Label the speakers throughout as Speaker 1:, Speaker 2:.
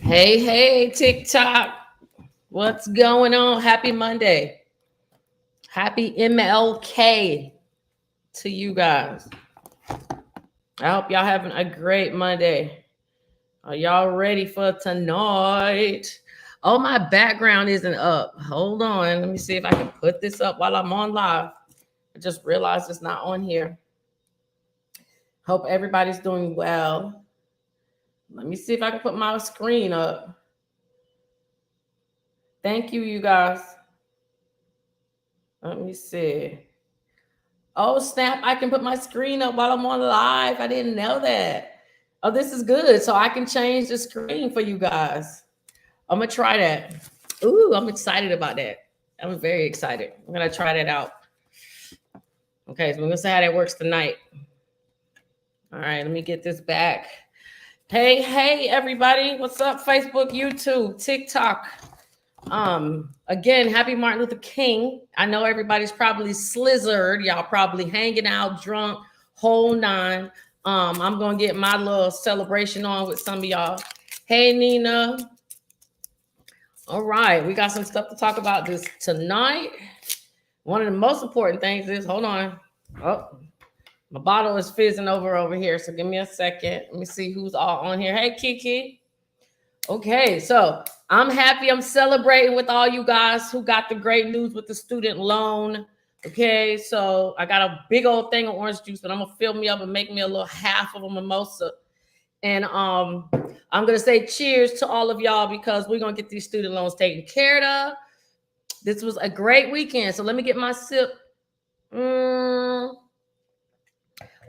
Speaker 1: Hey, TikTok. What's going on? Happy Monday. Happy MLK to you guys. I hope y'all having a great Monday. Are y'all ready for tonight? Oh, my background isn't up. Hold on. Let me see if I can put this up while I'm on live. I just realized it's not on here. Hope everybody's doing well. Let me see if I can put my screen up. Thank you, you guys. Let me see. Oh, snap. I can put my screen up while I'm on live. I didn't know that. Oh, this is good. So I can change the screen for you guys. I'm going to try that. Ooh, I'm excited about that. I'm very excited. I'm going to try that out. Okay, so we're going to see how that works tonight. All right, let me get this back. Hey, everybody. What's up? Facebook, YouTube, TikTok. Again, happy Martin Luther King. I know everybody's probably slizzard. Y'all probably hanging out, drunk, whole nine. I'm gonna get my little celebration on with some of y'all. Hey, Nina. All right, we got some stuff to talk about this tonight. One of the most important things is, hold on. Oh, my bottle is fizzing over here. So give me a second. Let me see who's all on here. Hey, Kiki. Okay, so I'm happy. I'm celebrating with all you guys who got the great news with the student loan. Okay, so I got a big old thing of orange juice, but I'm gonna fill me up and make me a little half of a mimosa. And I'm gonna say cheers to all of y'all because we're gonna get these student loans taken care of. This was a great weekend. So let me get my sip.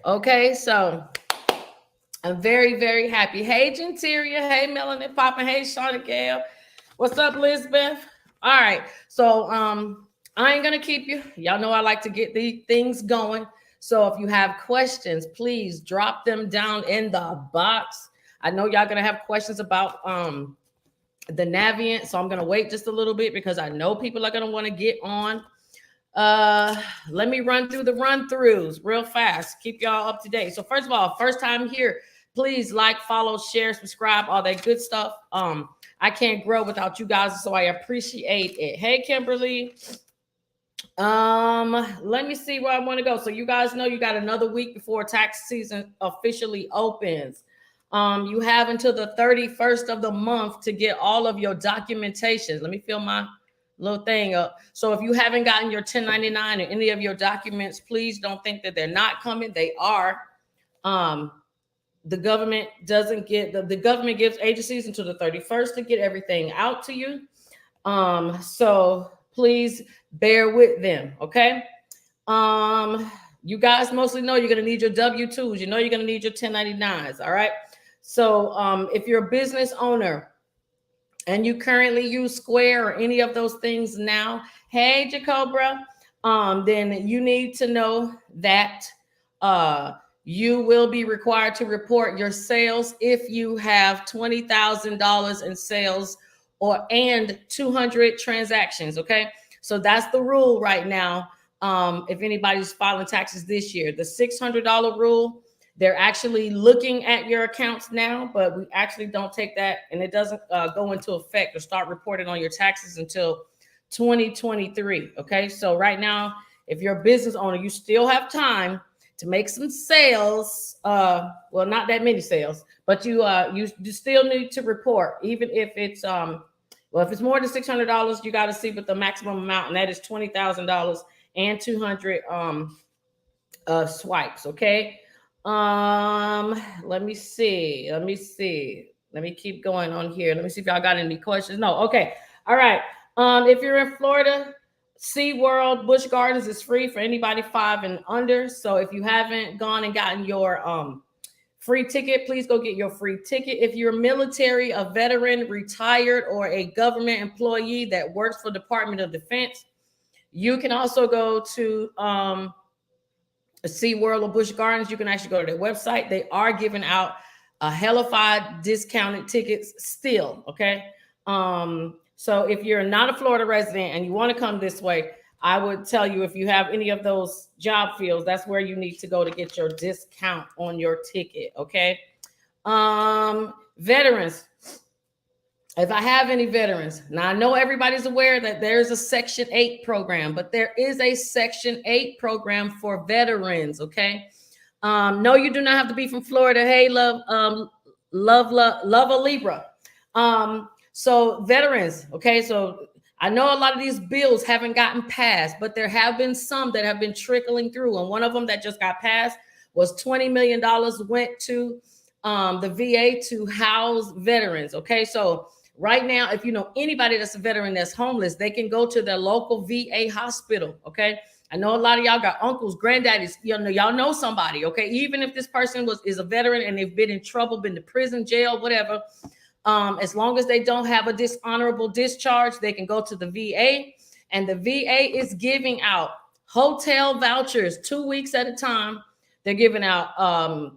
Speaker 1: Okay, so I'm very, very happy. Hey, Genteria. Hey, Melanie Poppin. Hey, Shauna Gale. What's up, Lisbeth? All right. So I ain't gonna keep you. Y'all know I like to get these things going. So if you have questions, please drop them down in the box. I know y'all gonna have questions about the Navient. So I'm gonna wait just a little bit because I know people are gonna want to get on. Let me run through the run-throughs real fast. Keep y'all up to date. So first of all, first time here, please like, follow, share, subscribe, all that good stuff. I can't grow without you guys, so I appreciate it. Hey, Kimberly. Let me see where I want to go. So you guys know you got another week before tax season officially opens. You have until the 31st of the month to get all of your documentations. Let me fill my little thing up. So if you haven't gotten your 1099 or any of your documents, please don't think that they're not coming. They are. The government doesn't get the government gives agencies until the 31st to get everything out to you. So please bear with them, okay? You guys mostly know you're gonna need your W-2s. You know you're gonna need your 1099s, all right? So if you're a business owner and you currently use Square or any of those things now, hey, Jacobra, then you need to know that you will be required to report your sales if you have $20,000 in sales and 200 transactions. Okay, so that's the rule right now. If anybody's filing taxes this year, the $600 rule, they're actually looking at your accounts now, but we actually don't take that, and it doesn't go into effect or start reporting on your taxes until 2023. Okay, so right now, if you're a business owner, you still have time to make some sales. Well, not that many sales, but you still need to report, even if it's if it's more than $600, you got to see what the maximum amount, and that is $20,000 and 200 swipes. Okay. Let me see. Let me keep going on here. Let me see if y'all got any questions. No. Okay. All right. If you're in Florida, SeaWorld Busch Gardens is free for anybody 5 and under. So if you haven't gone and gotten your free ticket, please go get your free ticket. If you're military, a veteran, retired, or a government employee that works for the Department of Defense, you can also go to SeaWorld or Busch Gardens. You can actually go to their website. They are giving out a hellified discounted tickets still. Okay. So if you're not a Florida resident and you want to come this way, I would tell you, if you have any of those job fields, that's where you need to go to get your discount on your ticket. Okay. Veterans, if I have any veterans. Now I know everybody's aware that there's a Section 8 program, but there is a Section 8 program for veterans. Okay. No, you do not have to be from Florida. Hey, love a Libra. So veterans, okay, so I know a lot of these bills haven't gotten passed, but there have been some that have been trickling through. And one of them that just got passed was $20 million went to the VA to house veterans. Okay, so right now, if you know anybody that's a veteran that's homeless, they can go to their local VA hospital. Okay. I know a lot of y'all got uncles, granddaddies, y'all know somebody. Okay. Even if this person is a veteran and they've been in trouble, been to prison, jail, whatever, as long as they don't have a dishonorable discharge, they can go to the VA, and the VA is giving out hotel vouchers 2 weeks at a time. They're giving out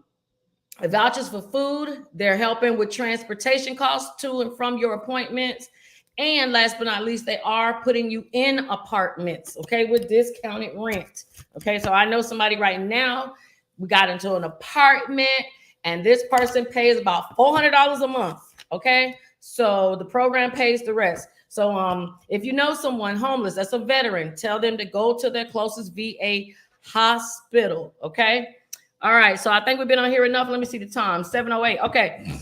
Speaker 1: vouchers for food. They're helping with transportation costs to and from your appointments. And last but not least, they are putting you in apartments, okay, with discounted rent. Okay, so I know somebody right now, we got into an apartment, and this person pays about $400 a month. Okay, so the program pays the rest. So if you know someone homeless that's a veteran, tell them to go to their closest VA hospital. Okay. All right. So I think we've been on here enough. Let me see the time. 7:08. Okay.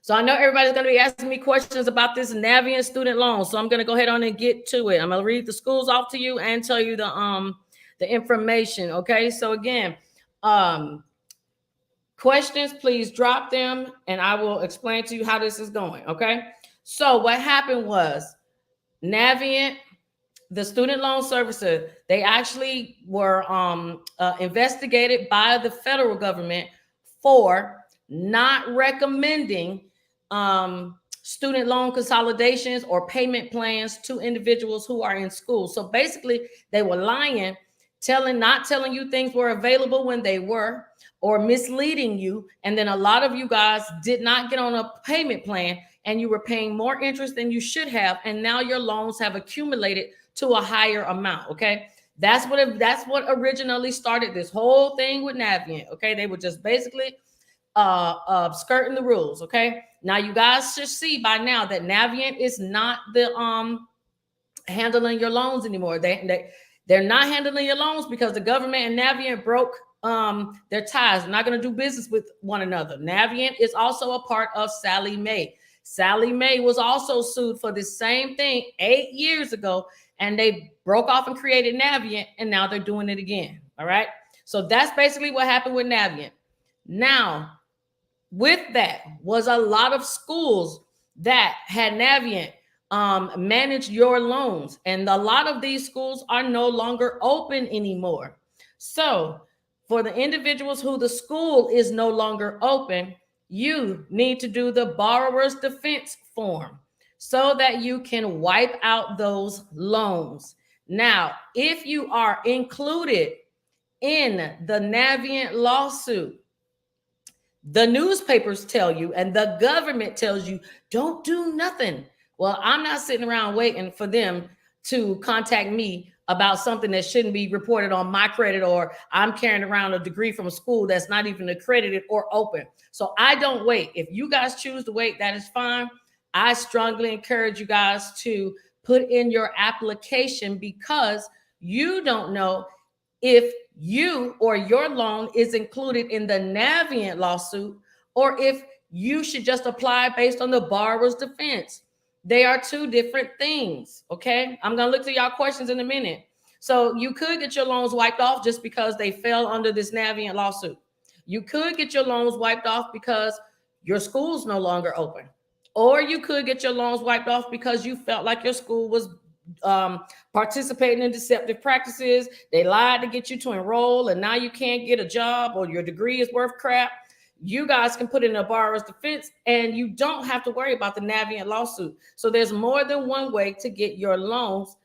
Speaker 1: So I know everybody's going to be asking me questions about this Navient student loan. So I'm going to go ahead on and get to it. I'm going to read the schools off to you and tell you the information. Okay. So again, questions, please drop them and I will explain to you how this is going. Okay. So what happened was Navient, the student loan servicer, they actually were investigated by the federal government for not recommending student loan consolidations or payment plans to individuals who are in school. So basically, they were lying, not telling you things were available when they were, or misleading you. And then a lot of you guys did not get on a payment plan, and you were paying more interest than you should have. And now your loans have accumulated to a higher amount. Okay. That's what originally started this whole thing with Navient. Okay. They were just basically skirting the rules. Okay. Now you guys should see by now that Navient is not the handling your loans anymore. They're not handling your loans because the government and Navient broke their ties. They're not going to do business with one another. Navient is also a part of Sallie Mae. Sallie Mae was also sued for the same thing 8 years ago, and they broke off and created Navient, and now they're doing it again. All right. So that's basically what happened with Navient. Now, with that was a lot of schools that had Navient manage your loans, and a lot of these schools are no longer open anymore. So for the individuals who the school is no longer open, you need to do the borrower's defense form so that you can wipe out those loans. Now, if you are included in the Navient lawsuit, the newspapers tell you and the government tells you, don't do nothing. Well, I'm not sitting around waiting for them to contact me about something that shouldn't be reported on my credit, or I'm carrying around a degree from a school that's not even accredited or open. So I don't wait. If you guys choose to wait, that is fine. I strongly encourage you guys to put in your application, because you don't know if you or your loan is included in the Navient lawsuit, or if you should just apply based on the borrower's defense. They are two different things. Okay. I'm going to look to y'all questions in a minute. So you could get your loans wiped off just because they fell under this Navient lawsuit. You could get your loans wiped off because your school's no longer open. Or you could get your loans wiped off because you felt like your school was participating in deceptive practices. They lied to get you to enroll, and now you can't get a job, or your degree is worth crap. You guys can put in a borrower's defense, and you don't have to worry about the Navient lawsuit. So there's more than one way to get your loans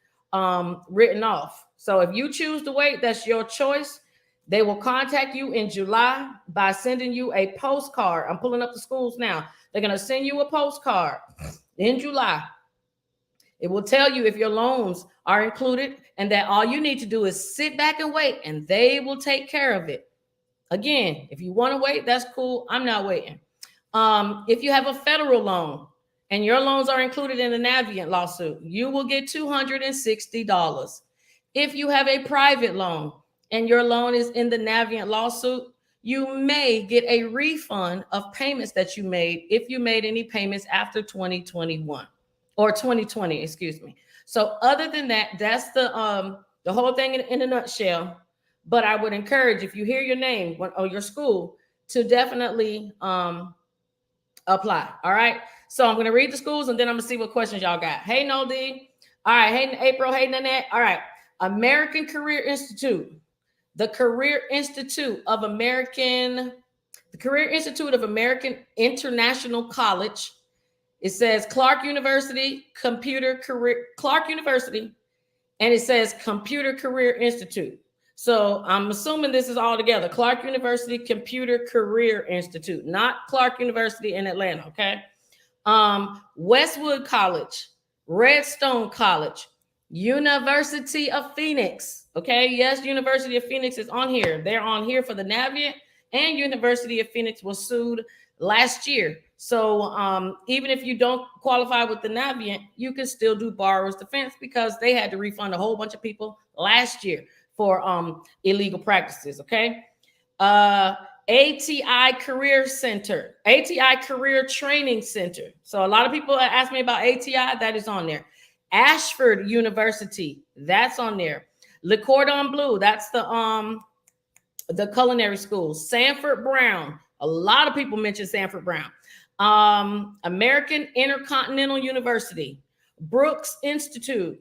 Speaker 1: written off. So if you choose to wait, that's your choice. They will contact you in July by sending you a postcard. I'm pulling up the schools now. They're going to send you a postcard in July. It will tell you if your loans are included, and that all you need to do is sit back and wait, and they will take care of it. Again, if you want to wait, that's cool. I'm not waiting. If you have a federal loan and your loans are included in the Navient lawsuit, you will get $260. If you have a private loan and your loan is in the Navient lawsuit, you may get a refund of payments that you made if you made any payments after 2021 or 2020, excuse me. So other than that, that's the whole thing in a nutshell. But I would encourage, if you hear your name or your school, to definitely apply. All right. So I'm going to read the schools and then I'm going to see what questions y'all got. Hey, No D. All right. Hey, April. Hey, Nanette. All right. American Career Institute. The Career Institute of American International College. It says Clark University, and it says Computer Career Institute. So I'm assuming this is all together. Clark University Computer Career Institute, not Clark University in Atlanta, okay? Westwood College, Redstone College, University of Phoenix, okay? Yes, University of Phoenix is on here. They're on here for the Navient, and University of Phoenix was sued last year. So even if you don't qualify with the Navient, you can still do borrower's defense because they had to refund a whole bunch of people last year for illegal practices, okay? ATI Career Center, ATI Career Training Center. So a lot of people ask me about ATI, that is on there. Ashford University, that's on there. Le Cordon Bleu, that's the culinary school. Sanford Brown, a lot of people mention Sanford Brown. American Intercontinental University, Brooks Institute,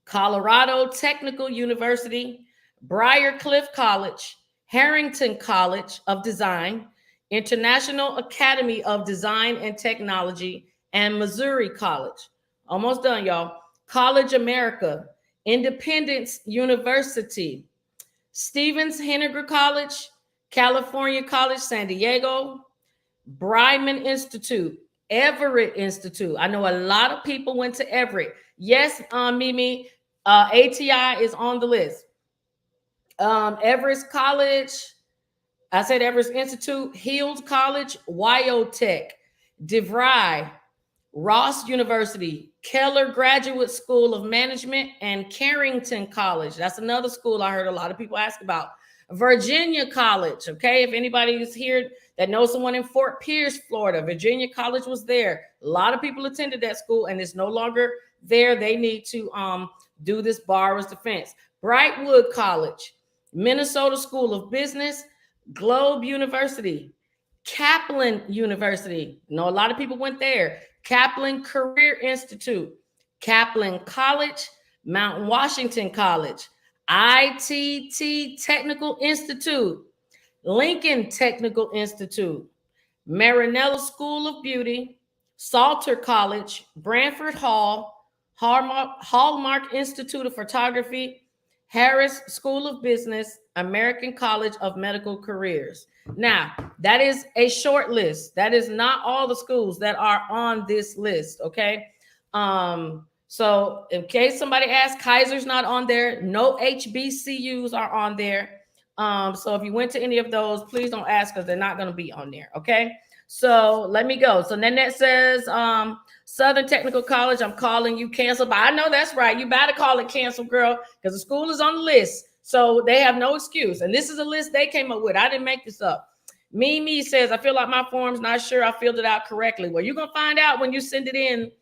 Speaker 1: Colorado Technical University, Briarcliff College, Harrington College of Design, International Academy of Design and Technology, and Missouri College. Almost done, y'all. College America, Independence University, Stevens Henniger College, California College, San Diego, Bryman Institute, Everett Institute. I know a lot of people went to Everett. Yes, Mimi, ATI is on the list. Everest College, I said Everest Institute, Hills College, Wyotech, DeVry, Ross University, Keller Graduate School of Management, and Carrington College. That's another school I heard a lot of people ask about. Virginia College, okay? If anybody is here that knows someone in Fort Pierce, Florida, Virginia College was there. A lot of people attended that school and it's no longer there. They need to do this borrower's defense. Brightwood College, Minnesota School of Business, Globe University, Kaplan University. No, a lot of people went there. Kaplan Career Institute, Kaplan College, Mount Washington College, ITT Technical Institute, Lincoln Technical Institute, Marinella School of Beauty, Salter College, Branford Hall, Hallmark Institute of Photography, Harris School of Business, American College of Medical Careers. Now, that is a short list. That is not all the schools that are on this list, okay? So in case somebody asks, Kaiser's not on there. No HBCUs are on there. So if you went to any of those, please don't ask because they're not going to be on there, okay? So let me go. So Nanette says, Southern Technical College, I'm calling you canceled. But I know that's right. You better call it canceled, girl, because the school is on the list. So they have no excuse. And this is a list they came up with. I didn't make this up. Mimi says, I feel like my form's not sure I filled it out correctly. Well, you're going to find out when you send it in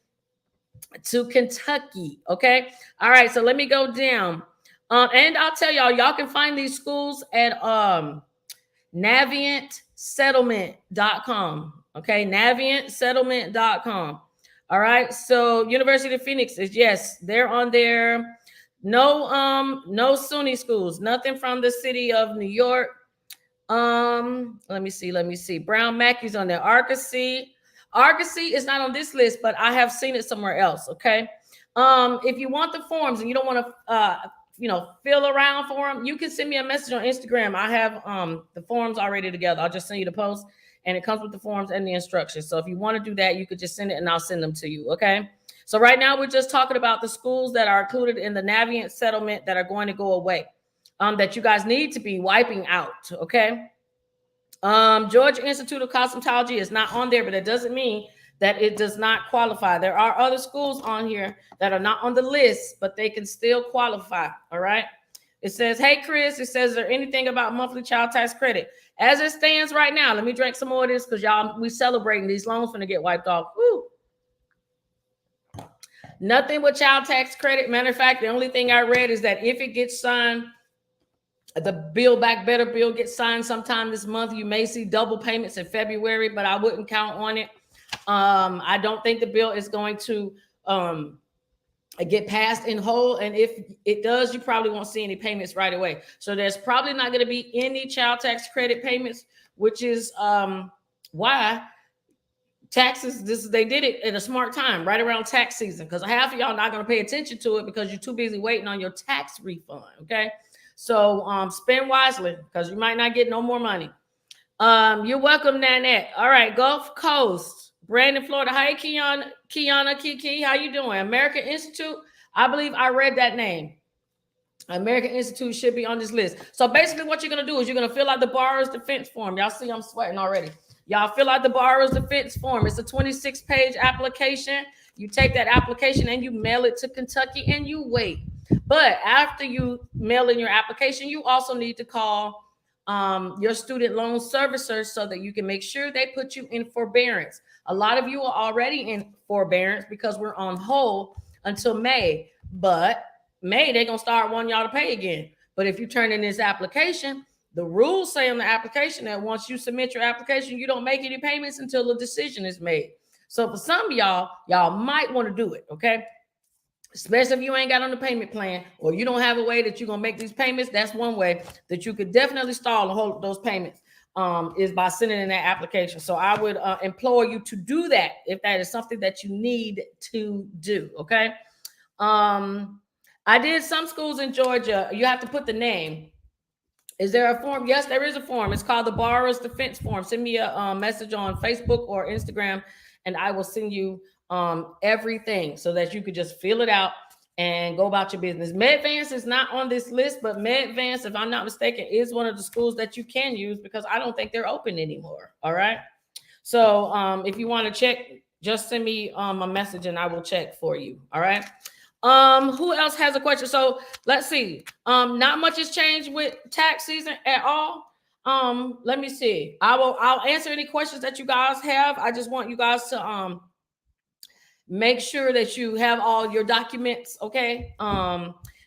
Speaker 1: to Kentucky, okay? All right, so let me go down. And I'll tell y'all can find these schools at navientsettlement.com, okay? navientsettlement.com. All right, so University of Phoenix is, yes, they're on there. No SUNY schools, nothing from the city of New York. Let me see. Brown Mackey's on there. Argosy is not on this list, but I have seen it somewhere else, okay? If you want the forms and you don't want to feel around for them, you can send me a message on Instagram. I have the forms already together. I'll just send you the post and it comes with the forms and the instructions. So if you want to do that, you could just send it and I'll send them to you, okay? So right now we're just talking about the schools that are included in the Navient settlement that are going to go away, that you guys need to be wiping out, okay? Georgia Institute of Cosmetology is not on there, but it doesn't mean that it does not qualify. There are other schools on here that are not on the list, but they can still qualify. All right. It says, hey, Chris, it says, is there anything about monthly child tax credit? As it stands right now, let me drink some more of this because y'all, we celebrating these loans finna get wiped off. Woo. Nothing with child tax credit. Matter of fact, the only thing I read is that if it gets signed, the Build Back Better bill gets signed sometime this month. You may see double payments in February, but I wouldn't count on it. I don't think the bill is going to get passed in whole. And if it does, you probably won't see any payments right away. So there's probably not going to be any child tax credit payments, which is why taxes, they did it at a smart time, right around tax season, because half of y'all not going to pay attention to it because you're too busy waiting on your tax refund. Okay. So spend wisely because you might not get no more money. You're welcome, Nanette. All right, Gulf Coast, Brandon, Florida. Hi, Kiana, Kiki. How you doing? American Institute. I believe I read that name. American Institute should be on this list. So basically what you're going to do is you're going to fill out the borrower's defense form. Y'all see I'm sweating already. Y'all fill out the borrower's defense form. It's a 26-page application. You take that application and you mail it to Kentucky and you wait. But after you mail in your application, you also need to call your student loan servicer so that you can make sure they put you in forbearance. A lot of you are already in forbearance because we're on hold until May. But May, they're going to start wanting y'all to pay again. But if you turn in this application, the rules say on the application that once you submit your application, you don't make any payments until a decision is made. So for some of y'all might want to do it, okay? Especially if you ain't got on the payment plan or you don't have a way that you're going to make these payments. That's one way that you could definitely stall and hold those payments is by sending in that application. So I would implore you to do that if that is something that you need to do, okay? I did some schools in Georgia. You have to put the name. Is there a form? Yes, there is a form. It's called the Borrower's Defense Form. Send me a message on Facebook or Instagram, and I will send you everything so that you could just fill it out and go about your business. MedVance is not on this list, but MedVance, if I'm not mistaken, is one of the schools that you can use because I don't think they're open anymore. All right. So if you want to check, just send me a message and I will check for you. All right. Who else has a question? So let's see. Not much has changed with tax season at all. Let me see. I'll answer any questions that you guys have. I just want you guys to make sure that you have all your documents. Okay.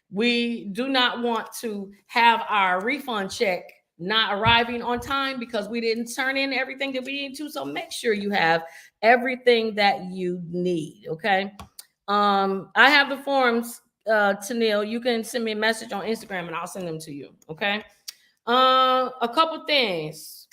Speaker 1: We do not want to have our refund check not arriving on time because we didn't turn in everything that we need to. So make sure you have everything that you need. Okay. I have the forms, Tanil. You can send me a message on Instagram and I'll send them to you. Okay. A couple things.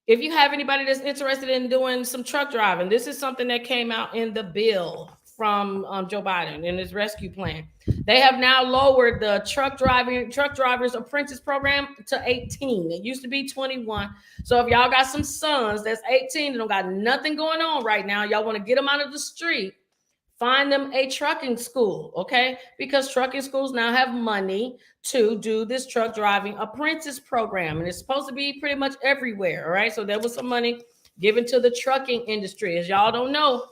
Speaker 1: If you have anybody that's interested in doing some truck driving, this is something that came out in the bill from Joe Biden in his rescue plan. They have now lowered the truck drivers apprentice program to 18. It used to be 21. So if y'all got some sons that's 18 and don't got nothing going on right now, y'all want to get them out of the street, find them a trucking school, okay? Because trucking schools now have money to do this truck driving apprentice program. And it's supposed to be pretty much everywhere, all right? So there was some money given to the trucking industry. As y'all don't know,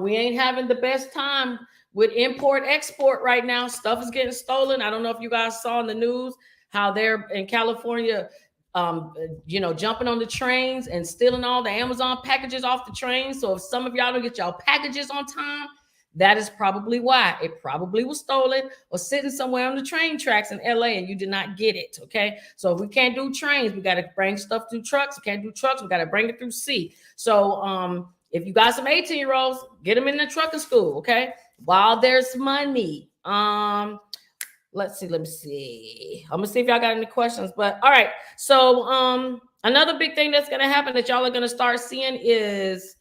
Speaker 1: we ain't having the best time with import-export right now. Stuff is getting stolen. I don't know if you guys saw in the news how they're in California, jumping on the trains and stealing all the Amazon packages off the train. So if some of y'all don't get y'all packages on time, that is probably why. It probably was stolen or sitting somewhere on the train tracks in LA and you did not get it. Okay. So if we can't do trains, we got to bring stuff through trucks. We can't do trucks. We got to bring it through sea. So if you got some 18-year-olds, get them in the trucking school. Okay. While there's money. Let's see. Let me see. I'm gonna see if y'all got any questions. But all right. So another big thing that's gonna happen that y'all are gonna start seeing is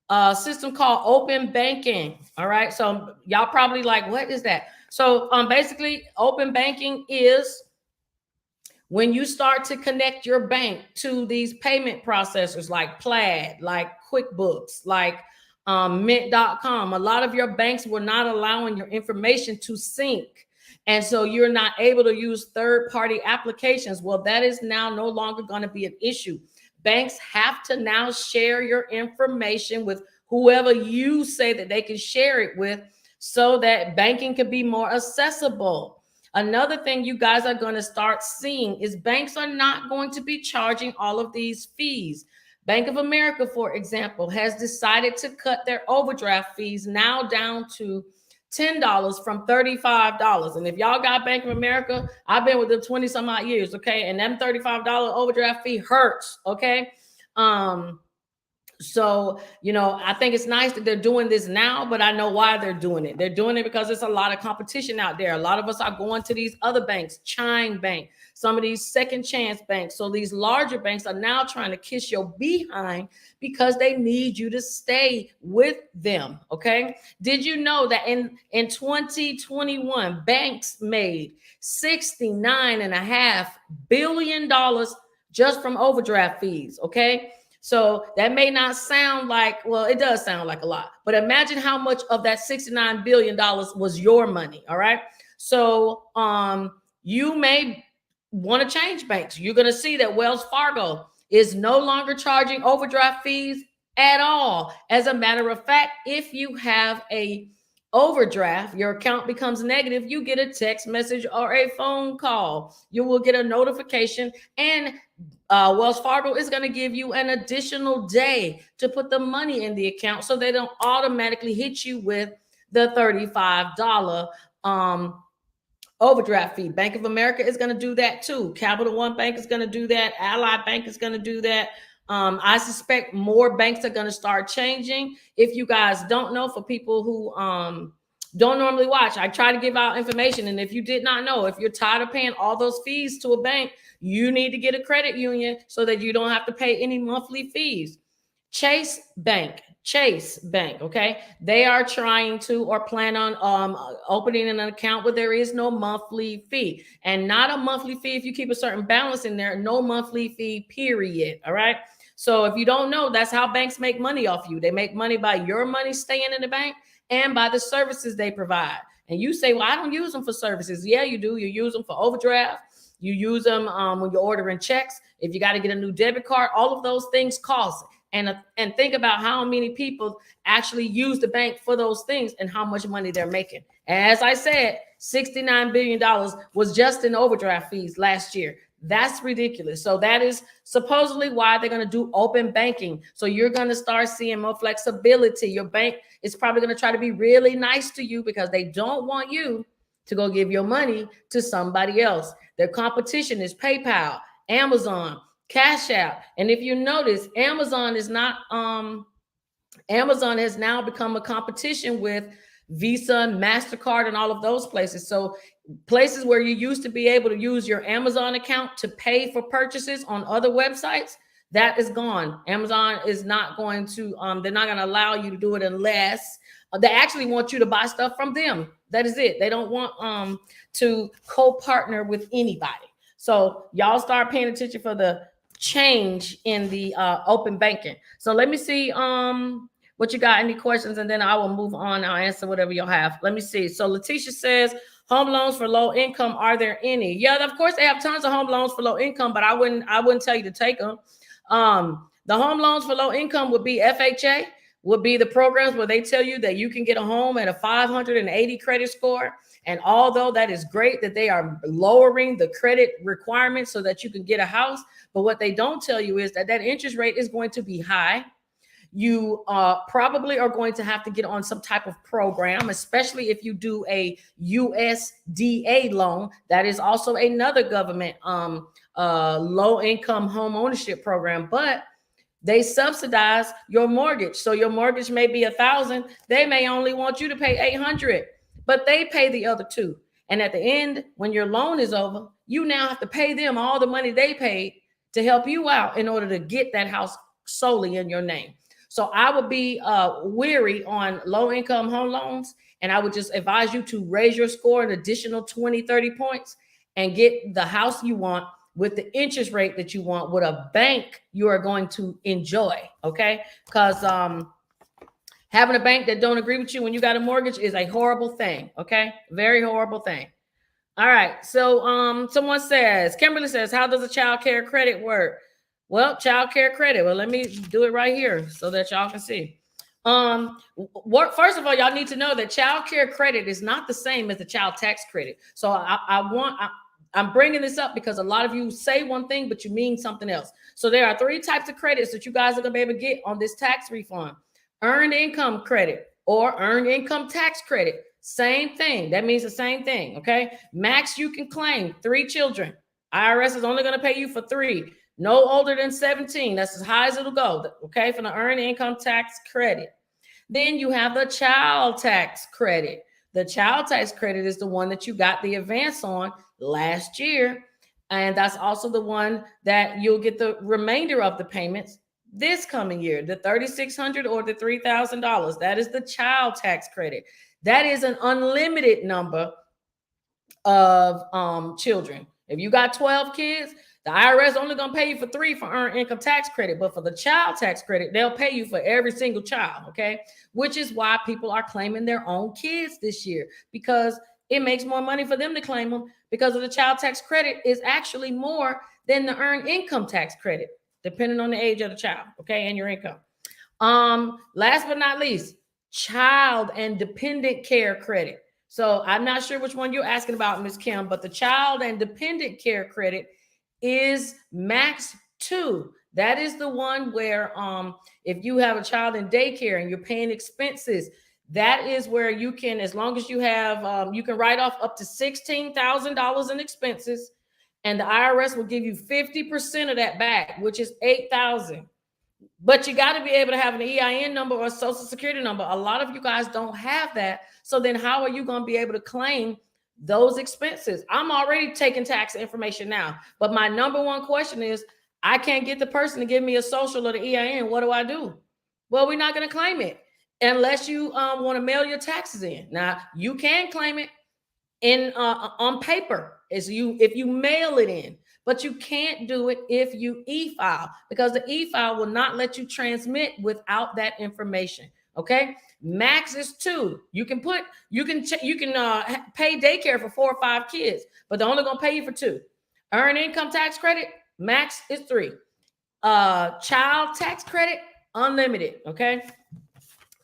Speaker 1: a system called open banking. All right. So y'all probably like, what is that? So basically, open banking is when you start to connect your bank to these payment processors like Plaid, like QuickBooks, like Mint.com. A lot of your banks were not allowing your information to sync. And so you're not able to use third-party applications. Well, that is now no longer going to be an issue. Banks have to now share your information with whoever you say that they can share it with, so that banking can be more accessible. Another thing you guys are going to start seeing is banks are not going to be charging all of these fees. Bank of America, for example, has decided to cut their overdraft fees now down to $10 from $35. And if y'all got Bank of America, I've been with them 20 some odd years, okay? And that $35 overdraft fee hurts, okay? So, I think it's nice that they're doing this now, but I know why they're doing it. They're doing it because there's a lot of competition out there. A lot of us are going to these other banks, Chime Bank, some of these second chance banks. So these larger banks are now trying to kiss your behind because they need you to stay with them, okay? Did you know that in 2021, banks made $69.5 billion just from overdraft fees, okay? So that may not sound like, well, it does sound like a lot, but imagine how much of that $69 billion was your money. All right. So you may want to change banks. You're going to see that Wells Fargo is no longer charging overdraft fees at all. As a matter of fact, if you have a overdraft, your account becomes negative, you get a text message or a phone call. You will get a notification, and Wells Fargo is going to give you an additional day to put the money in the account so they don't automatically hit you with the $35 overdraft fee. Bank of America is going to do that too. Capital One Bank is going to do that. Ally Bank is going to do that. I suspect more banks are going to start changing. If you guys don't know, for people who don't normally watch, I try to give out information. And if you did not know, if you're tired of paying all those fees to a bank, you need to get a credit union so that you don't have to pay any monthly fees. Chase Bank, okay? They are trying to or plan on opening an account where there is no monthly fee, and not a monthly fee if you keep a certain balance in there, no monthly fee, period, all right? So if you don't know, that's how banks make money off you. They make money by your money staying in the bank and by the services they provide. And you say, well, I don't use them for services. Yeah, you do. You use them for overdraft. You use them when you're ordering checks. If you got to get a new debit card, all of those things cost. And think about how many people actually use the bank for those things and how much money they're making. As I said, $69 billion was just in overdraft fees last year. That's ridiculous. So that is supposedly why they're going to do open banking. So you're going to start seeing more flexibility. Your bank is probably going to try to be really nice to you because they don't want you to go give your money to somebody else. Their competition is PayPal, Amazon, Cash App. And if you notice, Amazon has now become a competition with Visa and MasterCard and all of those places. So places where you used to be able to use your Amazon account to pay for purchases on other websites, that is gone. Amazon is not going to, they're not going to allow you to do it unless they actually want you to buy stuff from them. That is it. They don't want to co-partner with anybody. So y'all start paying attention for the change in the open banking. So let me see what you got, any questions, and then I will move on. I'll answer whatever you'll have. Let me see. So Letitia says, home loans for low income, are there any? Yeah, of course they have tons of home loans for low income, but I wouldn't tell you to take them. The home loans for low income would be FHA, would be the programs where they tell you that you can get a home at a 580 credit score. And although that is great that they are lowering the credit requirements so that you can get a house, but what they don't tell you is that interest rate is going to be high. You probably are going to have to get on some type of program, especially if you do a USDA loan. That is also another government low income home ownership program, but they subsidize your mortgage. So your mortgage may be $1,000. They may only want you to pay $800, but they pay the other two. And at the end, when your loan is over, you now have to pay them all the money they paid to help you out in order to get that house solely in your name. So I would be weary on low income home loans. And I would just advise you to raise your score an additional 20, 30 points and get the house you want with the interest rate that you want with a bank you are going to enjoy. Okay. Because having a bank that don't agree with you when you got a mortgage is a horrible thing. Okay. Very horrible thing. All right. So someone says, Kimberly says, how does a child care credit work? Well, child care credit. Well, let me do it right here so that y'all can see. What first of all, y'all need to know that child care credit is not the same as the child tax credit. So I'm bringing this up because a lot of you say one thing, but you mean something else. So there are 3 types of credits that you guys are going to be able to get on this tax refund. Earned income credit or earned income tax credit. Same thing. That means the same thing. Okay. Max you can claim 3 children. IRS is only going to pay you for 3. No older than 17. That's as high as it'll go. Okay. For the earned income tax credit. Then you have the child tax credit. The child tax credit is the one that you got the advance on last year. And that's also the one that you'll get the remainder of the payments this coming year, the $3,600 or the $3,000. That is the child tax credit. That is an unlimited number of children. If you got 12 kids, the IRS only going to pay you for 3 for earned income tax credit, but for the child tax credit, they'll pay you for every single child, okay? Which is why people are claiming their own kids this year, because it makes more money for them to claim them, because of the child tax credit is actually more than the earned income tax credit, depending on the age of the child, okay, and your income. Last but not least, child and dependent care credit. So I'm not sure which one you're asking about, Ms. Kim, but the child and dependent care credit is max 2. That is the one where if you have a child in daycare and you're paying expenses, that is where you can, as long as you have, you can write off up to $16,000 in expenses, and the IRS will give you 50% of that back, which is $8,000. But you got to be able to have an EIN number or a social security number. A lot of you guys don't have that. So then how are you going to be able to claim those expenses? I'm already taking tax information now, but my number one question is, I can't get the person to give me a social or the EIN. What do I do? Well, we're not going to claim it unless you want to mail your taxes in. Now, you can claim it in on paper if you mail it in, but you can't do it if you e-file, because the e-file will not let you transmit without that information. Okay, max is 2. You can pay daycare for 4 or 5 kids, but they're only gonna pay you for 2. Earned income tax credit, max is 3. Child tax credit, unlimited. Okay.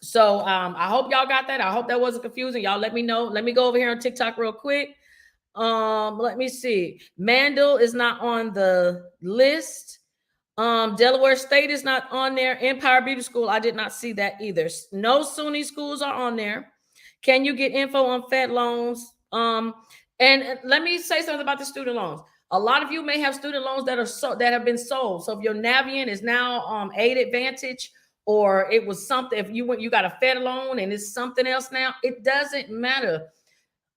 Speaker 1: So I hope y'all got that. I hope that wasn't confusing. Y'all let me know. Let me go over here on TikTok real quick. Let me see. Mandel is not on the list. Delaware State is not on there. Empire Beauty School, I did not see that either. No SUNY schools are on there. Can you get info on Fed loans? And let me say something about the student loans. A lot of you may have student loans that have been sold. So if your Navient is now Aid Advantage, or it was something, if you got a Fed loan and it's something else now, it doesn't matter.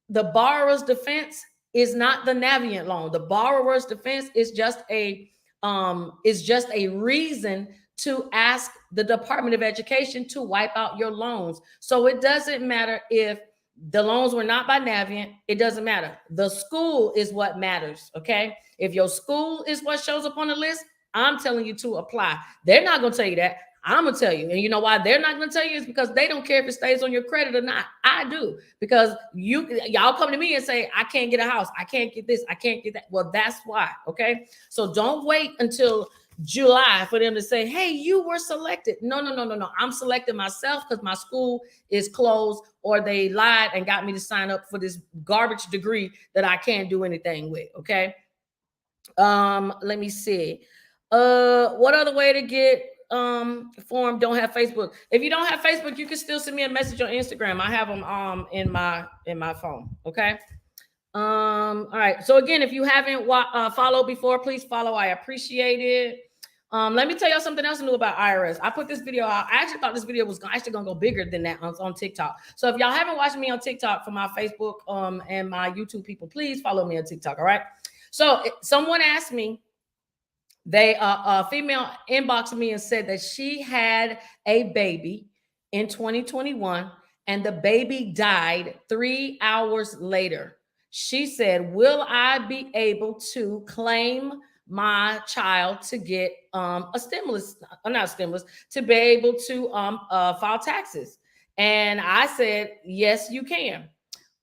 Speaker 1: The borrower's defense is not the Navient loan. The borrower's defense is just a reason to ask the Department of Education to wipe out your loans. So it doesn't matter if the loans were not by Navient. It doesn't matter. The school is what matters. Okay. If your school is what shows up on the list, I'm telling you to apply. They're not going to tell you that. I'm going to tell you. And you know why they're not going to tell you? Is because they don't care if it stays on your credit or not. I do. Because y'all come to me and say, I can't get a house. I can't get this. I can't get that. Well, that's why. Okay. So don't wait until July for them to say, hey, you were selected. No. I'm selecting myself because my school is closed, or they lied and got me to sign up for this garbage degree that I can't do anything with. Okay. Let me see. What other way to get form? Don't have Facebook. If you don't have Facebook, you can still send me a message on Instagram. I have them in my phone. Okay. All right. So again, if you haven't followed before, please follow. I appreciate it. Let me tell y'all something else new about IRS. I put this video out. I actually thought this video was actually gonna go bigger than that on TikTok. So if y'all haven't watched me on TikTok for my Facebook and my YouTube people, please follow me on TikTok. All right. So someone asked me, a female inboxed me and said that she had a baby in 2021 and the baby died 3 hours later. She said, will I be able to claim my child to get a stimulus, not a stimulus, to be able to file taxes? And I said, yes, you can.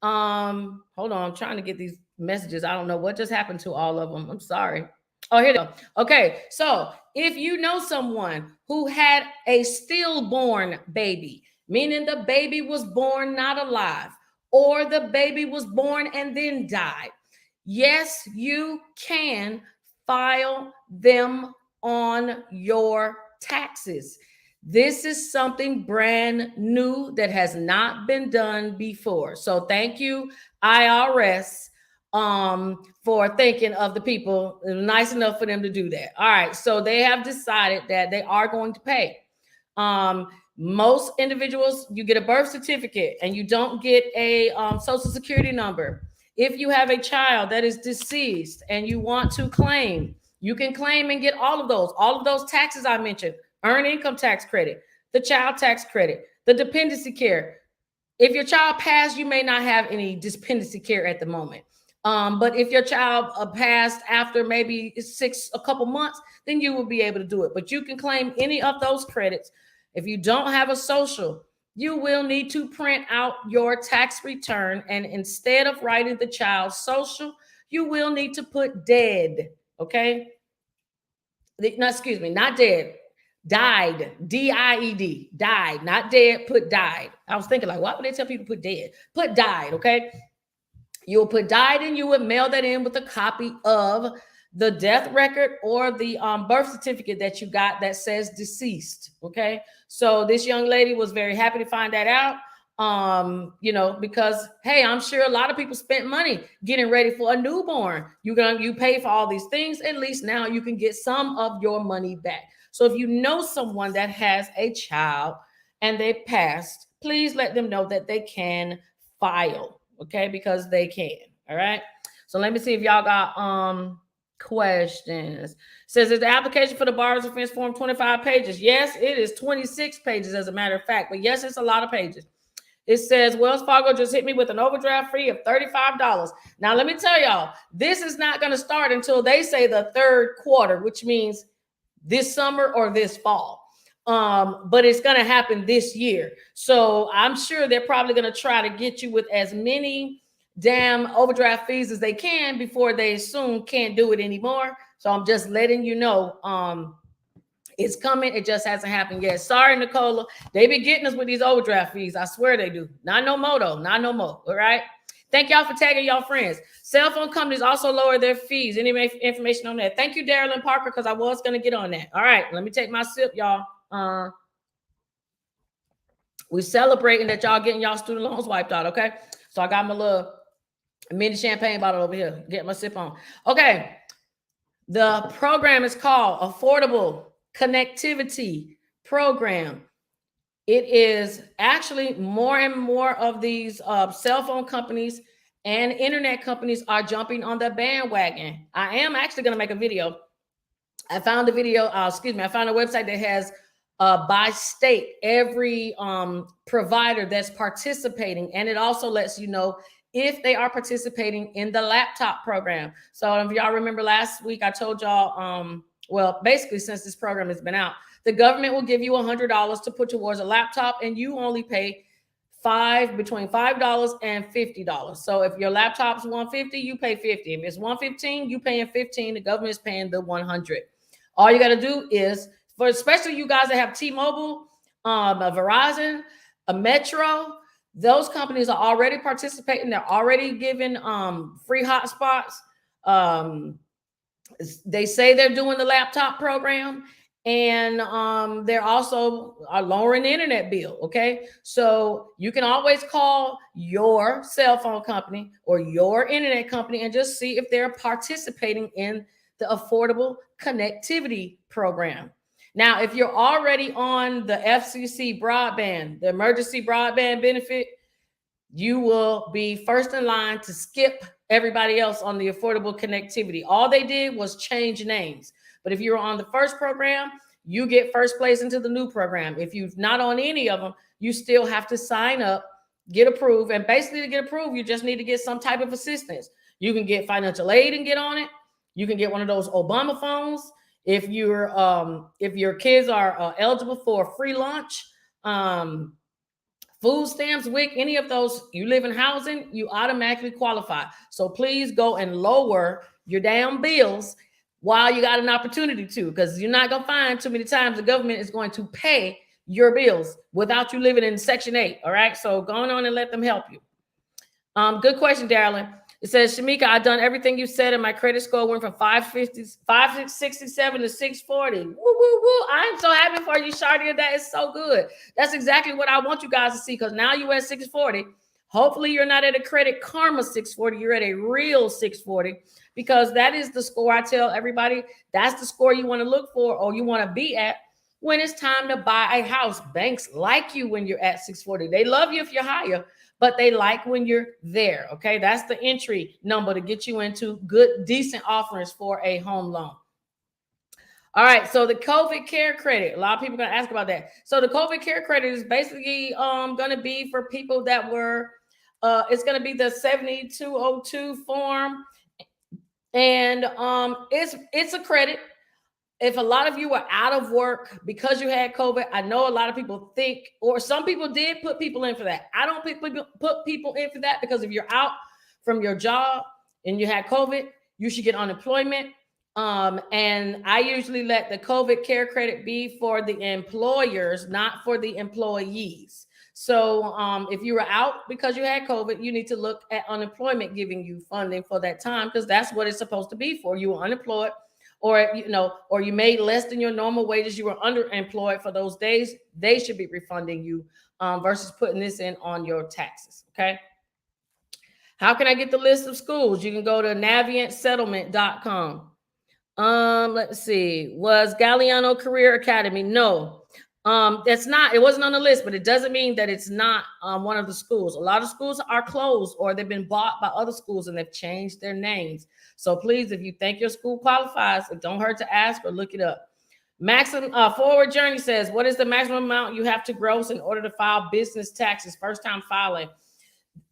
Speaker 1: Hold on, I'm trying to get these messages. I don't know what just happened to all of them. I'm sorry. Oh, here they go. Okay, so if you know someone who had a stillborn baby, meaning the baby was born not alive, or the baby was born and then died, yes, you can file them on your taxes. This is something brand new that has not been done before. So thank you, IRS, for thinking of the people. It was nice enough for them to do that. All right, so they have decided that they are going to pay. Most individuals, you get a birth certificate and you don't get a social security number. If you have a child that is deceased and you want to claim, you can claim and get all of those taxes I mentioned: earned income tax credit, the child tax credit, the dependency care. If your child passed, you may not have any dependency care at the moment. But if your child passed after maybe a couple months, then you will be able to do it. But you can claim any of those credits. If you don't have a social, you will need to print out your tax return. And instead of writing the child's social, you will need to put dead. Okay. No, excuse me, not dead. Died, D-I-E-D, died, not dead, put died. I was thinking, like, why would they tell people put dead? Put died, okay? You'll put died and you would mail that in with a copy of the death record or the birth certificate that you got that says deceased, okay? So this young lady was very happy to find that out. Because, hey, I'm sure a lot of people spent money getting ready for a newborn. You pay for all these things. At least now you can get some of your money back. So if you know someone that has a child and they passed, please let them know that they can file, okay? Because they can. All right. So let me see if y'all got questions. Says, is the application for the borrower's offense form 25 pages? Yes, it is 26 pages as a matter of fact. But yes, it's a lot of pages. It says Wells Fargo just hit me with an overdraft fee of $35. Now, let me tell y'all, this is not going to start until they say the third quarter, which means this summer or this fall. But it's going to happen this year. So I'm sure they're probably going to try to get you with as many damn overdraft fees as they can before they soon can't do it anymore. So I'm just letting you know, it's coming. It just hasn't happened yet. Sorry, Nicola. They be getting us with these overdraft fees. I swear they do. Not no more, though. Not no more. All right. Thank y'all for tagging y'all friends. Cell phone companies also lower their fees. Any information on that? Thank you, Darylyn Parker, because I was going to get on that. All right. Let me take my sip, y'all. We're celebrating that y'all getting y'all student loans wiped out. Okay. So I got my little mini champagne bottle over here. Get my sip on. Okay. The program is called Affordable Connectivity Program. It is actually more and more of these cell phone companies and internet companies are jumping on the bandwagon. I am actually going to make a video. I found a website that has by state every provider that's participating, and it also lets you know if they are participating in the laptop program. So if y'all remember last week, I told y'all, basically since this program has been out, the government will give you $100 to put towards a laptop, and you only pay between $5 and $50. So if your laptop's $150, you pay $50. If it's $115, you paying $15. The government is paying the $100. All you got to do is, for especially you guys that have T-Mobile, a Verizon, a Metro, those companies are already participating. They're already giving free hotspots. They say they're doing the laptop program, and they're also lowering the internet bill. Okay, so you can always call your cell phone company or your internet company and just see if they're participating in the Affordable Connectivity Program. Now, if you're already on the FCC broadband, the emergency broadband benefit, you will be first in line to skip everybody else on the Affordable Connectivity. All they did was change names. But if you're on the first program, you get first place into the new program. If you're not on any of them, you still have to sign up, get approved. And basically to get approved, you just need to get some type of assistance. You can get financial aid and get on it. You can get one of those Obama phones. If your kids are eligible for a free lunch, food stamps, WIC, any of those, you live in housing, you automatically qualify. So please go and lower your damn bills while you got an opportunity to, because you're not going to find too many times the government is going to pay your bills without you living in Section 8. All right. So go on and let them help you. Good question, Darylyn. It says, Shamika, I've done everything you said, and my credit score went from 567 to 640. Woo, woo, woo. I'm so happy for you, Shardia. That is so good. That's exactly what I want you guys to see, because now you're at 640. Hopefully you're not at a Credit Karma 640. You're at a real 640, because that is the score I tell everybody. That's the score you want to look for, or you want to be at when it's time to buy a house. Banks like you when you're at 640. They love you if you're higher, but they like when you're there. Okay, that's the entry number to get you into good, decent offerings for a home loan. All right, so the COVID care credit, a lot of people are going to ask about that. So the COVID care credit is basically going to be for people that were, it's going to be the 7202 form, and it's a credit. If a lot of you are out of work because you had COVID, I know a lot of people think, or some people did put people in for that. I don't put people in for that, because if you're out from your job and you had COVID, you should get unemployment. And I usually let the COVID care credit be for the employers, not for the employees. So if you were out because you had COVID, you need to look at unemployment giving you funding for that time, because that's what it's supposed to be for. You were unemployed, or or you made less than your normal wages, you were underemployed for those days, they should be refunding you versus putting this in on your taxes. Okay. How can I get the list of schools? You can go to navientsettlement.com. Let's see. Was Galliano Career Academy? No. That's not, it wasn't on the list, but it doesn't mean that it's not one of the schools. A lot of schools are closed, or they've been bought by other schools and they've changed their names. So please, if you think your school qualifies, it don't hurt to ask or look it up. Maximum Forward Journey says, what is the maximum amount you have to gross in order to file business taxes? First time filing.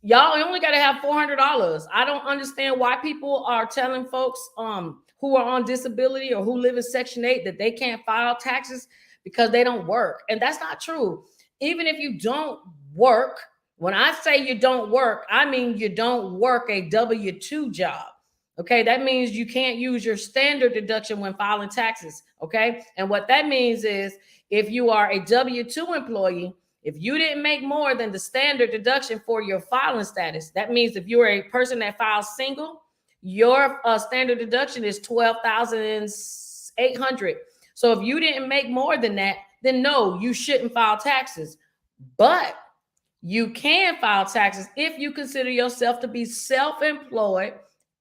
Speaker 1: Y'all only got to have $400. I don't understand why people are telling folks who are on disability or who live in Section 8 that they can't file taxes because they don't work. And that's not true. Even if you don't work, when I say you don't work, I mean you don't work a W-2 job. Okay, that means you can't use your standard deduction when filing taxes. Okay, and what that means is if you are a W-2 employee, if you didn't make more than the standard deduction for your filing status, that means if you're a person that files single, your standard deduction is $12,800. So if you didn't make more than that, then no, you shouldn't file taxes. But you can file taxes if you consider yourself to be self-employed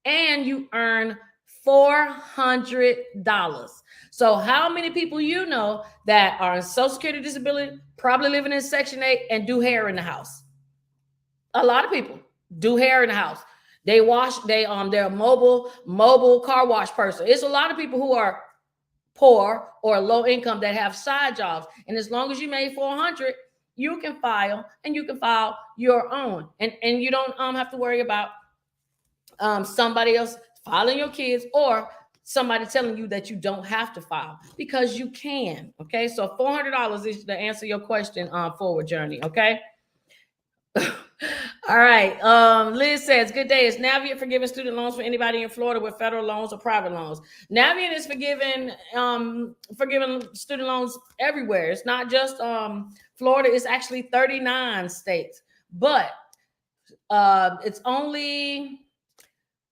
Speaker 1: and you earn $400. So how many people you know that are on Social Security disability, probably living in Section 8, and do hair in the house? A lot of people do hair in the house. They wash, they're a mobile car wash person. It's a lot of people who are poor or low income that have side jobs. And as long as you made 400, you can file, and you can file your own. And you don't have to worry about somebody else filing your kids, or somebody telling you that you don't have to file, because you can. Okay, so $400 is to answer your question on Forward Journey. Okay. All right. Liz says, good day. Is Navient forgiving student loans for anybody in Florida with federal loans or private loans? Navient is forgiving student loans everywhere. It's not just Florida. It's actually 39 states, but it's only,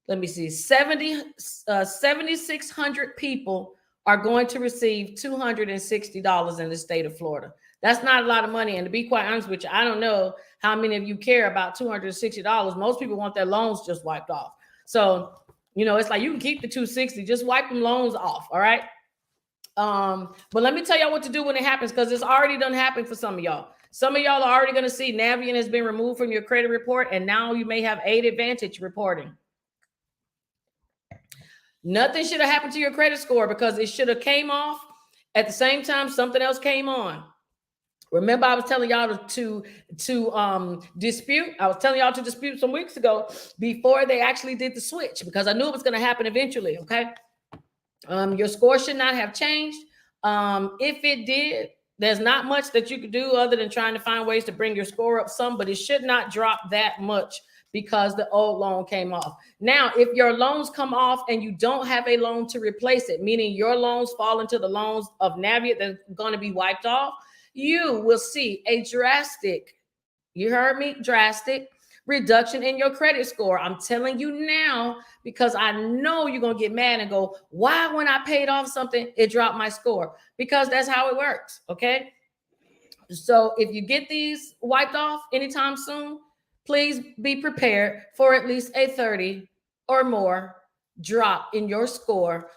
Speaker 1: let me see, 7,600 people are going to receive $260 in the state of Florida. That's not a lot of money. And to be quite honest with you, I don't know how many of you care about $260. Most people want their loans just wiped off. So, it's like, you can keep the $260, just wipe them loans off. All right. But let me tell y'all what to do when it happens, because it's already done happen for some of y'all. Some of y'all are already going to see Navient has been removed from your credit report, and now you may have Aid Advantage reporting. Nothing should have happened to your credit score, because it should have came off at the same time something else came on. Remember, I was telling y'all to dispute. I was telling y'all to dispute some weeks ago before they actually did the switch, because I knew it was going to happen eventually. Okay. Your score should not have changed. If it did, there's not much that you could do other than trying to find ways to bring your score up some, but it should not drop that much because the old loan came off. Now, if your loans come off and you don't have a loan to replace it, meaning your loans fall into the loans of Navient that's going to be wiped off, you will see a drastic, you heard me, drastic reduction in your credit score. I'm telling you now, because I know you're going to get mad and go, why when I paid off something, it dropped my score? Because that's how it works, okay? So if you get these wiped off anytime soon, please be prepared for at least a 30 or more drop in your score.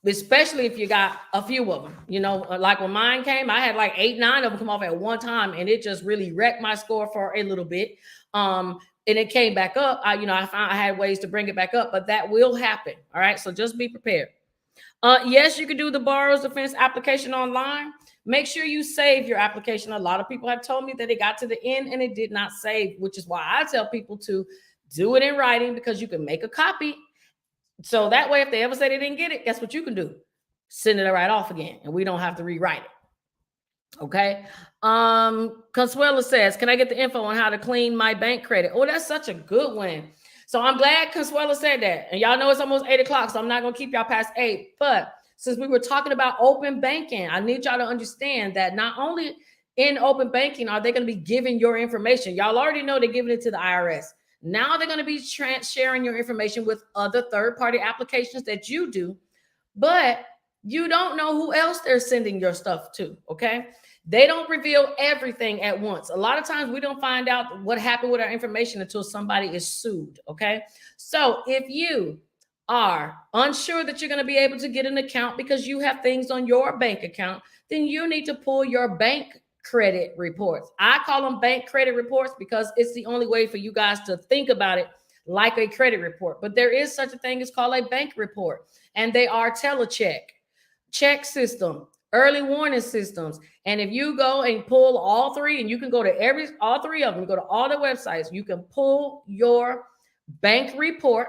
Speaker 1: Especially if you got a few of them, you know, like when mine came, I had like 8, 9 of them come off at one time, and it just really wrecked my score for a little bit. And it came back up. I found I had ways to bring it back up, but that will happen. All right. So just be prepared. Yes, you can do the borrower's defense application online. Make sure you save your application. A lot of people have told me that it got to the end and it did not save, which is why I tell people to do it in writing, because you can make a copy. So that way, if they ever say they didn't get it, guess what you can do? Send it right off again, and we don't have to rewrite it. Okay. Consuela says, can I get the info on how to clean my bank credit? Oh, that's such a good one. So I'm glad Consuela said that. And y'all know it's almost 8 o'clock, so I'm not going to keep y'all past 8. But since we were talking about open banking, I need y'all to understand that not only in open banking are they going to be giving your information. Y'all already know they're giving it to the IRS. Now they're going to be sharing your information with other third-party applications that you do, but you don't know who else they're sending your stuff to, okay? They don't reveal everything at once. A lot of times we don't find out what happened with our information until somebody is sued, okay? So if you are unsure that you're going to be able to get an account because you have things on your bank account, then you need to pull your bank credit reports. I call them bank credit reports because it's the only way for you guys to think about it like a credit report. But there is such a thing as called a bank report, and they are telecheck, check system, early warning systems. And if you go and pull all three, and you can go to all three of them, go to all the websites, you can pull your bank report.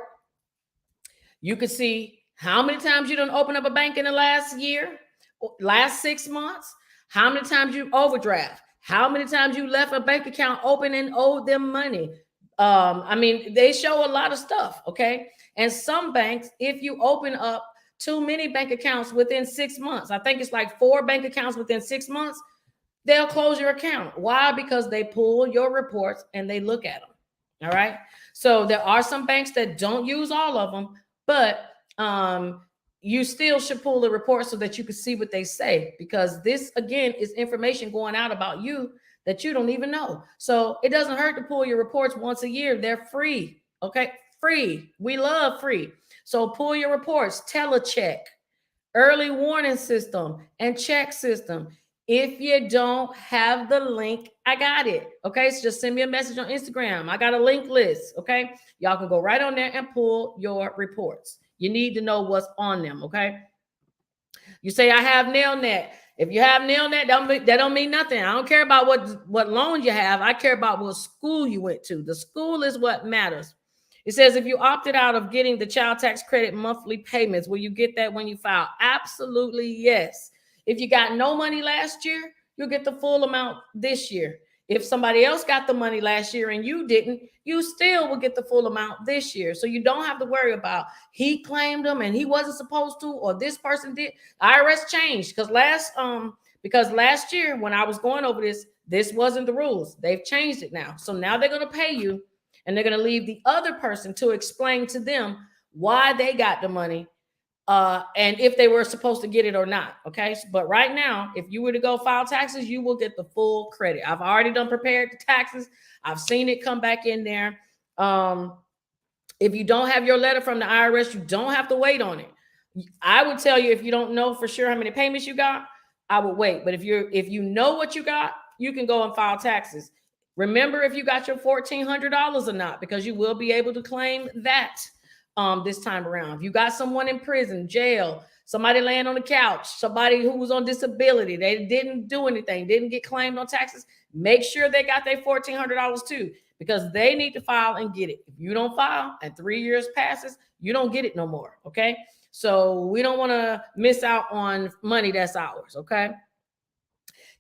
Speaker 1: You can see how many times you done open up a bank in the last year, last 6 months, how many times you overdraft, how many times you left a bank account open and owed them money. I mean, they show a lot of stuff, okay? And some banks, if you open up too many bank accounts within 6 months, I think it's like 4 bank accounts within 6 months, they'll close your account. Why? Because they pull your reports and they look at them. All right. So there are some banks that don't use all of them, but you still should pull the report so that you can see what they say, because this, again, is information going out about you that you don't even know. So it doesn't hurt to pull your reports once a year. They're free. Okay. Free. We love free. So pull your reports, telecheck, early warning system, and check system. If you don't have the link, I got it. Okay. So just send me a message on Instagram. I got a link list. Okay. Y'all can go right on there and pull your reports. You need to know what's on them. Okay. You say, I have NailNet. If you have NailNet, that don't mean nothing. I don't care about what loan you have. I care about what school you went to. The school is what matters. It says, if you opted out of getting the child tax credit monthly payments, will you get that when you file? Absolutely, yes. If you got no money last year, you'll get the full amount this year. If somebody else got the money last year and you didn't, you still will get the full amount this year. So you don't have to worry about he claimed them and he wasn't supposed to, or this person did. IRS changed because last year when I was going over this wasn't the rules. They've changed it now. So now they're going to pay you, and they're going to leave the other person to explain to them why they got the money and if they were supposed to get it or not. Okay. But right now, if you were to go file taxes, you will get the full credit. I've already done prepared the taxes. I've seen it come back in there. If you don't have your letter from the IRS, you don't have to wait on it. I would tell you, if you don't know for sure how many payments you got, I would wait. But if you know what you got, you can go and file taxes. Remember if you got your $1,400 or not, because you will be able to claim that this time around. If you got someone in prison, jail, somebody laying on the couch, somebody who was on disability, they didn't do anything, didn't get claimed on taxes, make sure they got their $1,400 too, because they need to file and get it. If you don't file and 3 years passes, you don't get it no more. Okay. So we don't want to miss out on money that's ours. Okay.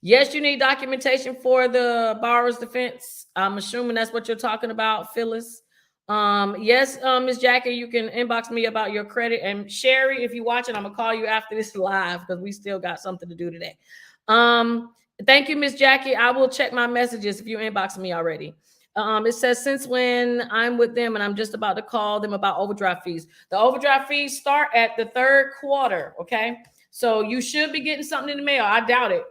Speaker 1: Yes, you need documentation for the borrower's defense. I'm assuming that's what you're talking about, Phyllis. Yes, Ms. Jackie, you can inbox me about your credit. And Sherry, if you're watching, I'm gonna call you after this live because we still got something to do today. Thank you, Ms. Jackie. I will check my messages if you inbox me already. It says, since when I'm with them and I'm just about to call them about overdraft fees. The overdraft fees start at the third quarter, okay? So you should be getting something in the mail. I doubt it.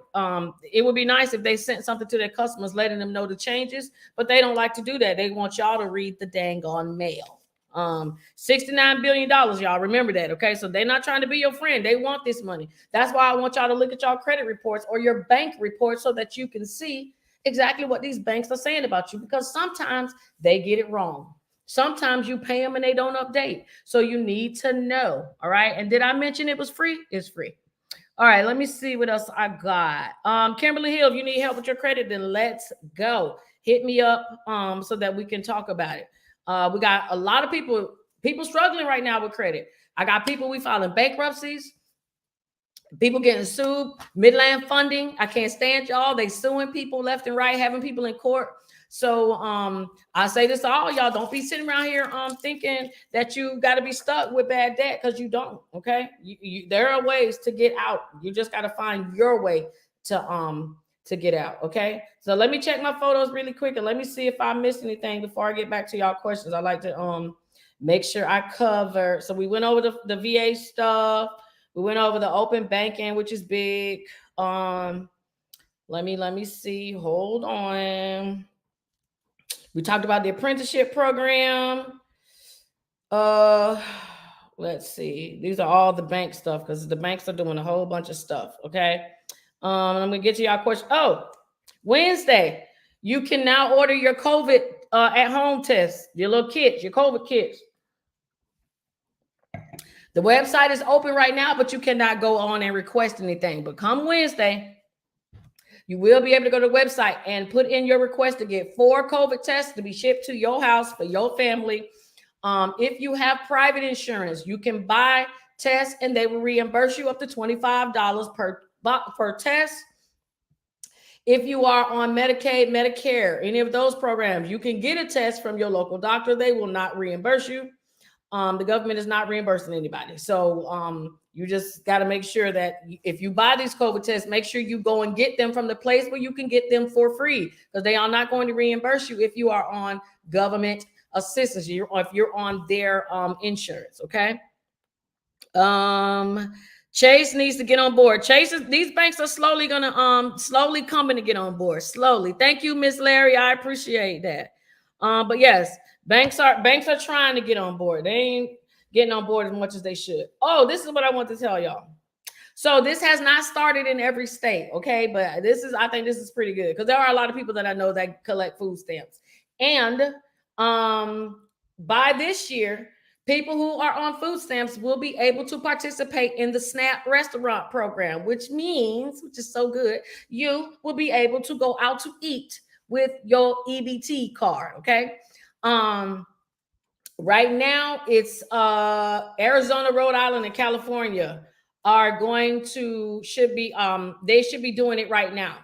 Speaker 1: It would be nice if they sent something to their customers letting them know the changes, but they don't like to do that. They want y'all to read the dang on mail. $69 billion, y'all. Remember that, okay? So they're not trying to be your friend. They want this money. That's why I want y'all to look at y'all credit reports or your bank reports so that you can see exactly what these banks are saying about you, because sometimes they get it wrong. Sometimes you pay them and they don't update. So you need to know. All right. And did I mention it was free? It's free. All right. Let me see what else I got. Kimberly Hill, if you need help with your credit, then let's go. Hit me up so that we can talk about it. We got a lot of people struggling right now with credit. I got people we filing bankruptcies. People getting sued, Midland funding. I can't stand y'all. They suing people left and right, having people in court. So I say this to all y'all: don't be sitting around here thinking that you got to be stuck with bad debt, because you don't. Okay, there are ways to get out. You just got to find your way to get out. Okay, so let me check my photos really quick and let me see if I missed anything before I get back to y'all questions. I like to make sure I cover. So we went over the VA stuff. We went over the open banking, which is big. Let me see. Hold on. We talked about the apprenticeship program. Let's see. These are all the bank stuff because the banks are doing a whole bunch of stuff. Okay. I'm gonna get to y'all question. Oh, Wednesday, you can now order your COVID at home test, your little kits, your COVID kits. The website is open right now, but you cannot go on and request anything. But come Wednesday, you will be able to go to the website and put in your request to get 4 COVID tests to be shipped to your house for your family. If you have private insurance, you can buy tests and they will reimburse you up to $25 per test. If you are on Medicaid, Medicare, any of those programs, you can get a test from your local doctor. They will not reimburse you. The government is not reimbursing anybody. So you just got to make sure that if you buy these COVID tests, make sure you go and get them from the place where you can get them for free, because they are not going to reimburse you if you are on government assistance, or if you're on their insurance. Okay. Chase needs to get on board. These banks are slowly coming to get on board. Slowly. Thank you, Miss Larry. I appreciate that. But yes, banks are trying to get on board. They ain't getting on board as much as they should. Oh, this is what I want to tell y'all. So this has not started in every state, okay? But I think this is pretty good, because there are a lot of people that I know that collect food stamps. And by this year, people who are on food stamps will be able to participate in the SNAP restaurant program, which is so good, you will be able to go out to eat with your EBT card, okay? Right now, it's Arizona, Rhode Island, and California should be doing it right now.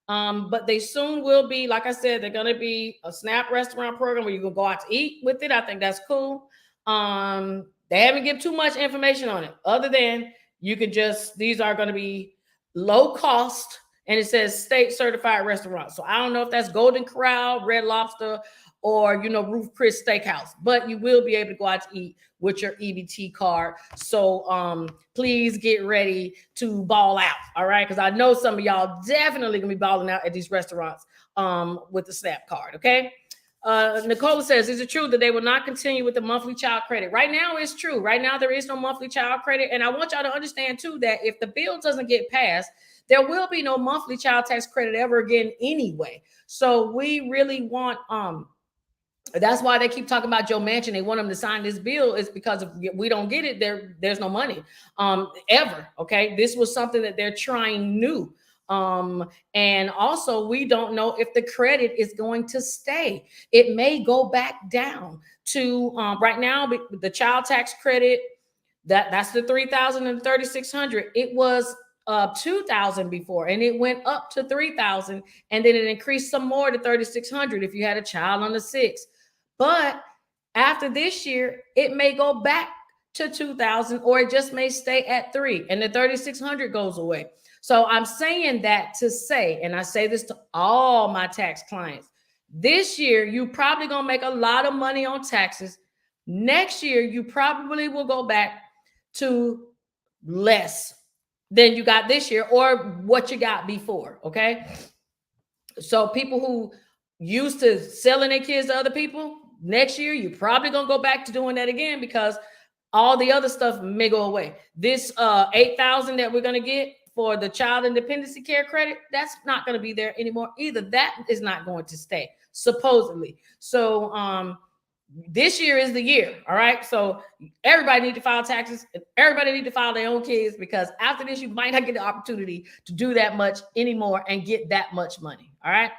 Speaker 1: But they soon will be, like I said, they're going to be a SNAP restaurant program where you can go out to eat with it. I think that's cool. They haven't given too much information on it, other than these are going to be low cost, and it says state certified restaurants. So I don't know if that's Golden Corral, Red Lobster, or Ruth Chris Steakhouse, but you will be able to go out to eat with your EBT card. So please get ready to ball out, all right? Because I know some of y'all definitely gonna be balling out at these restaurants with the SNAP card, okay? Nicola says, is it true that they will not continue with the monthly child credit? Right now, it's true. Right now, there is no monthly child credit. And I want y'all to understand, too, that if the bill doesn't get passed, there will be no monthly child tax credit ever again anyway. So we really want that's why they keep talking about Joe Manchin. They want him to sign this bill, is because if we don't get it, there's no money ever. Okay, this was something that they're trying new. And also, we don't know if the credit is going to stay. It may go back down to right now. The child tax credit, that's the $3,000 and $3,600. It was $2,000 before, and it went up to $3,000, and then it increased some more to $3,600 if you had a child under 6. But after this year, it may go back to $2,000, or it just may stay at $3,000, and the $3,600 goes away. So I'm saying that to say, and I say this to all my tax clients, this year you probably gonna make a lot of money on taxes. Next year you probably will go back to less than you got this year, or what you got before. Okay, so people who used to selling their kids to other people, next year you're probably gonna go back to doing that again, because all the other stuff may go away. This $8,000 that we're gonna get for the child independency care credit, that's not going to be there anymore either. That is not going to stay, supposedly. So this year is the year. All right, so everybody need to file taxes, and everybody need to file their own kids, because after this you might not get the opportunity to do that much anymore and get that much money. All right,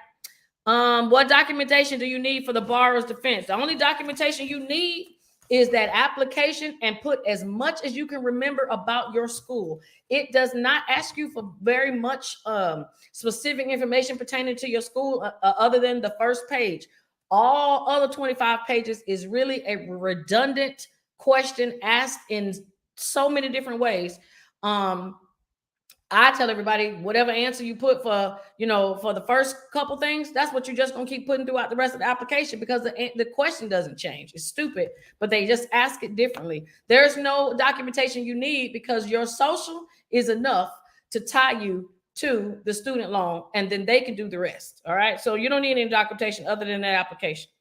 Speaker 1: what documentation do you need for the borrower's defense? The only documentation you need is that application, and put as much as you can remember about your school. It does not ask you for very much specific information pertaining to your school other than the first page. All other 25 pages is really a redundant question asked in so many different ways. I tell everybody, whatever answer you put for, for the first couple things, that's what you're just going to keep putting throughout the rest of the application, because the question doesn't change. It's stupid, but they just ask it differently. There's no documentation you need, because your social is enough to tie you to the student loan, and then they can do the rest. All right. So you don't need any documentation other than that application.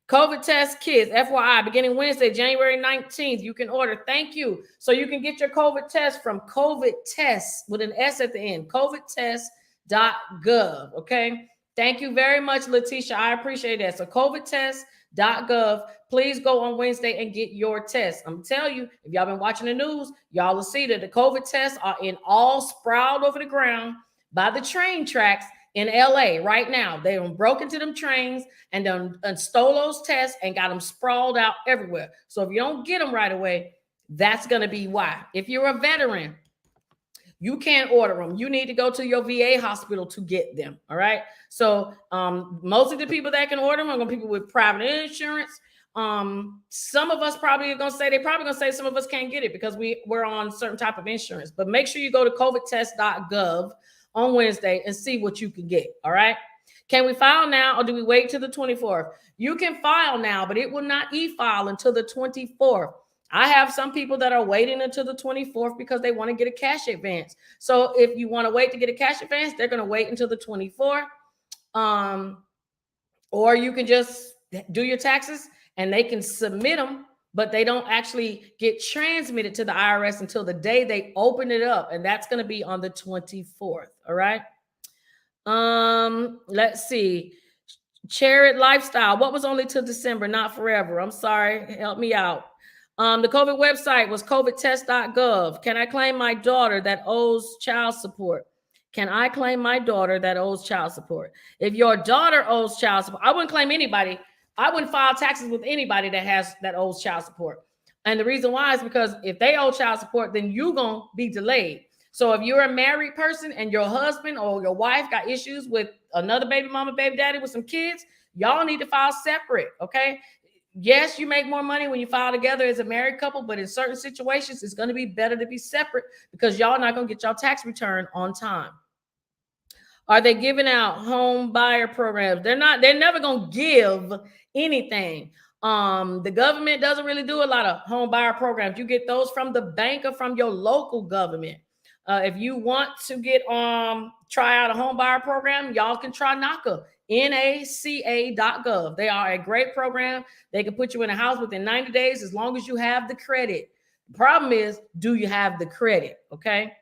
Speaker 1: COVID test kits, FYI, beginning Wednesday, January 19th, you can order. Thank you. So you can get your COVID test from COVID Test with an S at the end, covidtest.gov. Okay. Thank you very much, Letitia. I appreciate that. So covidtest.gov. Please go on Wednesday and get your test. I'm telling you, if y'all been watching the news, y'all will see that the COVID tests are in all sprawled over the ground by the train tracks in LA right now. They done broke into them trains and done stole those tests and got them sprawled out everywhere. So if you don't get them right away, that's going to be why. If you're a veteran, you can't order them. You need to go to your VA hospital to get them. All right. So most of the people that can order them are going to be people with private insurance. Some of us probably are going to say, some of us can't get it because we're on certain type of insurance. But make sure you go to covidtest.gov on Wednesday and see what you can get. All right. Can we file now, or do we wait till the 24th? You can file now, but it will not e-file until the 24th. I have some people that are waiting until the 24th because they want to get a cash advance. So if you want to wait to get a cash advance, they're going to wait until the 24th. Or you can just do your taxes and they can submit them, but they don't actually get transmitted to the IRS until the day they open it up. And that's going to be on the 24th. All right. Let's see. Chariot Lifestyle. What was only till December, not forever? I'm sorry. Help me out. The COVID website was covidtest.gov. Can I claim my daughter that owes child support? Can I claim my daughter that owes child support? If your daughter owes child support, I wouldn't claim anybody. I wouldn't file taxes with anybody that owes child support. And the reason why is because if they owe child support, then you're going to be delayed. So if you're a married person and your husband or your wife got issues with another baby mama, baby daddy with some kids, y'all need to file separate. Okay. Yes, you make more money when you file together as a married couple, but in certain situations, it's going to be better to be separate because y'all not going to get your tax return on time. Are they giving out home buyer programs? They're never going to give anything. The government doesn't really do a lot of home buyer programs. You get those from the bank or from your local government. If you want to get try out a home buyer program, y'all can try NACA, NACA.gov. They are a great program. They can put you in a house within 90 days as long as you have the credit. The problem is, do you have the credit? Okay.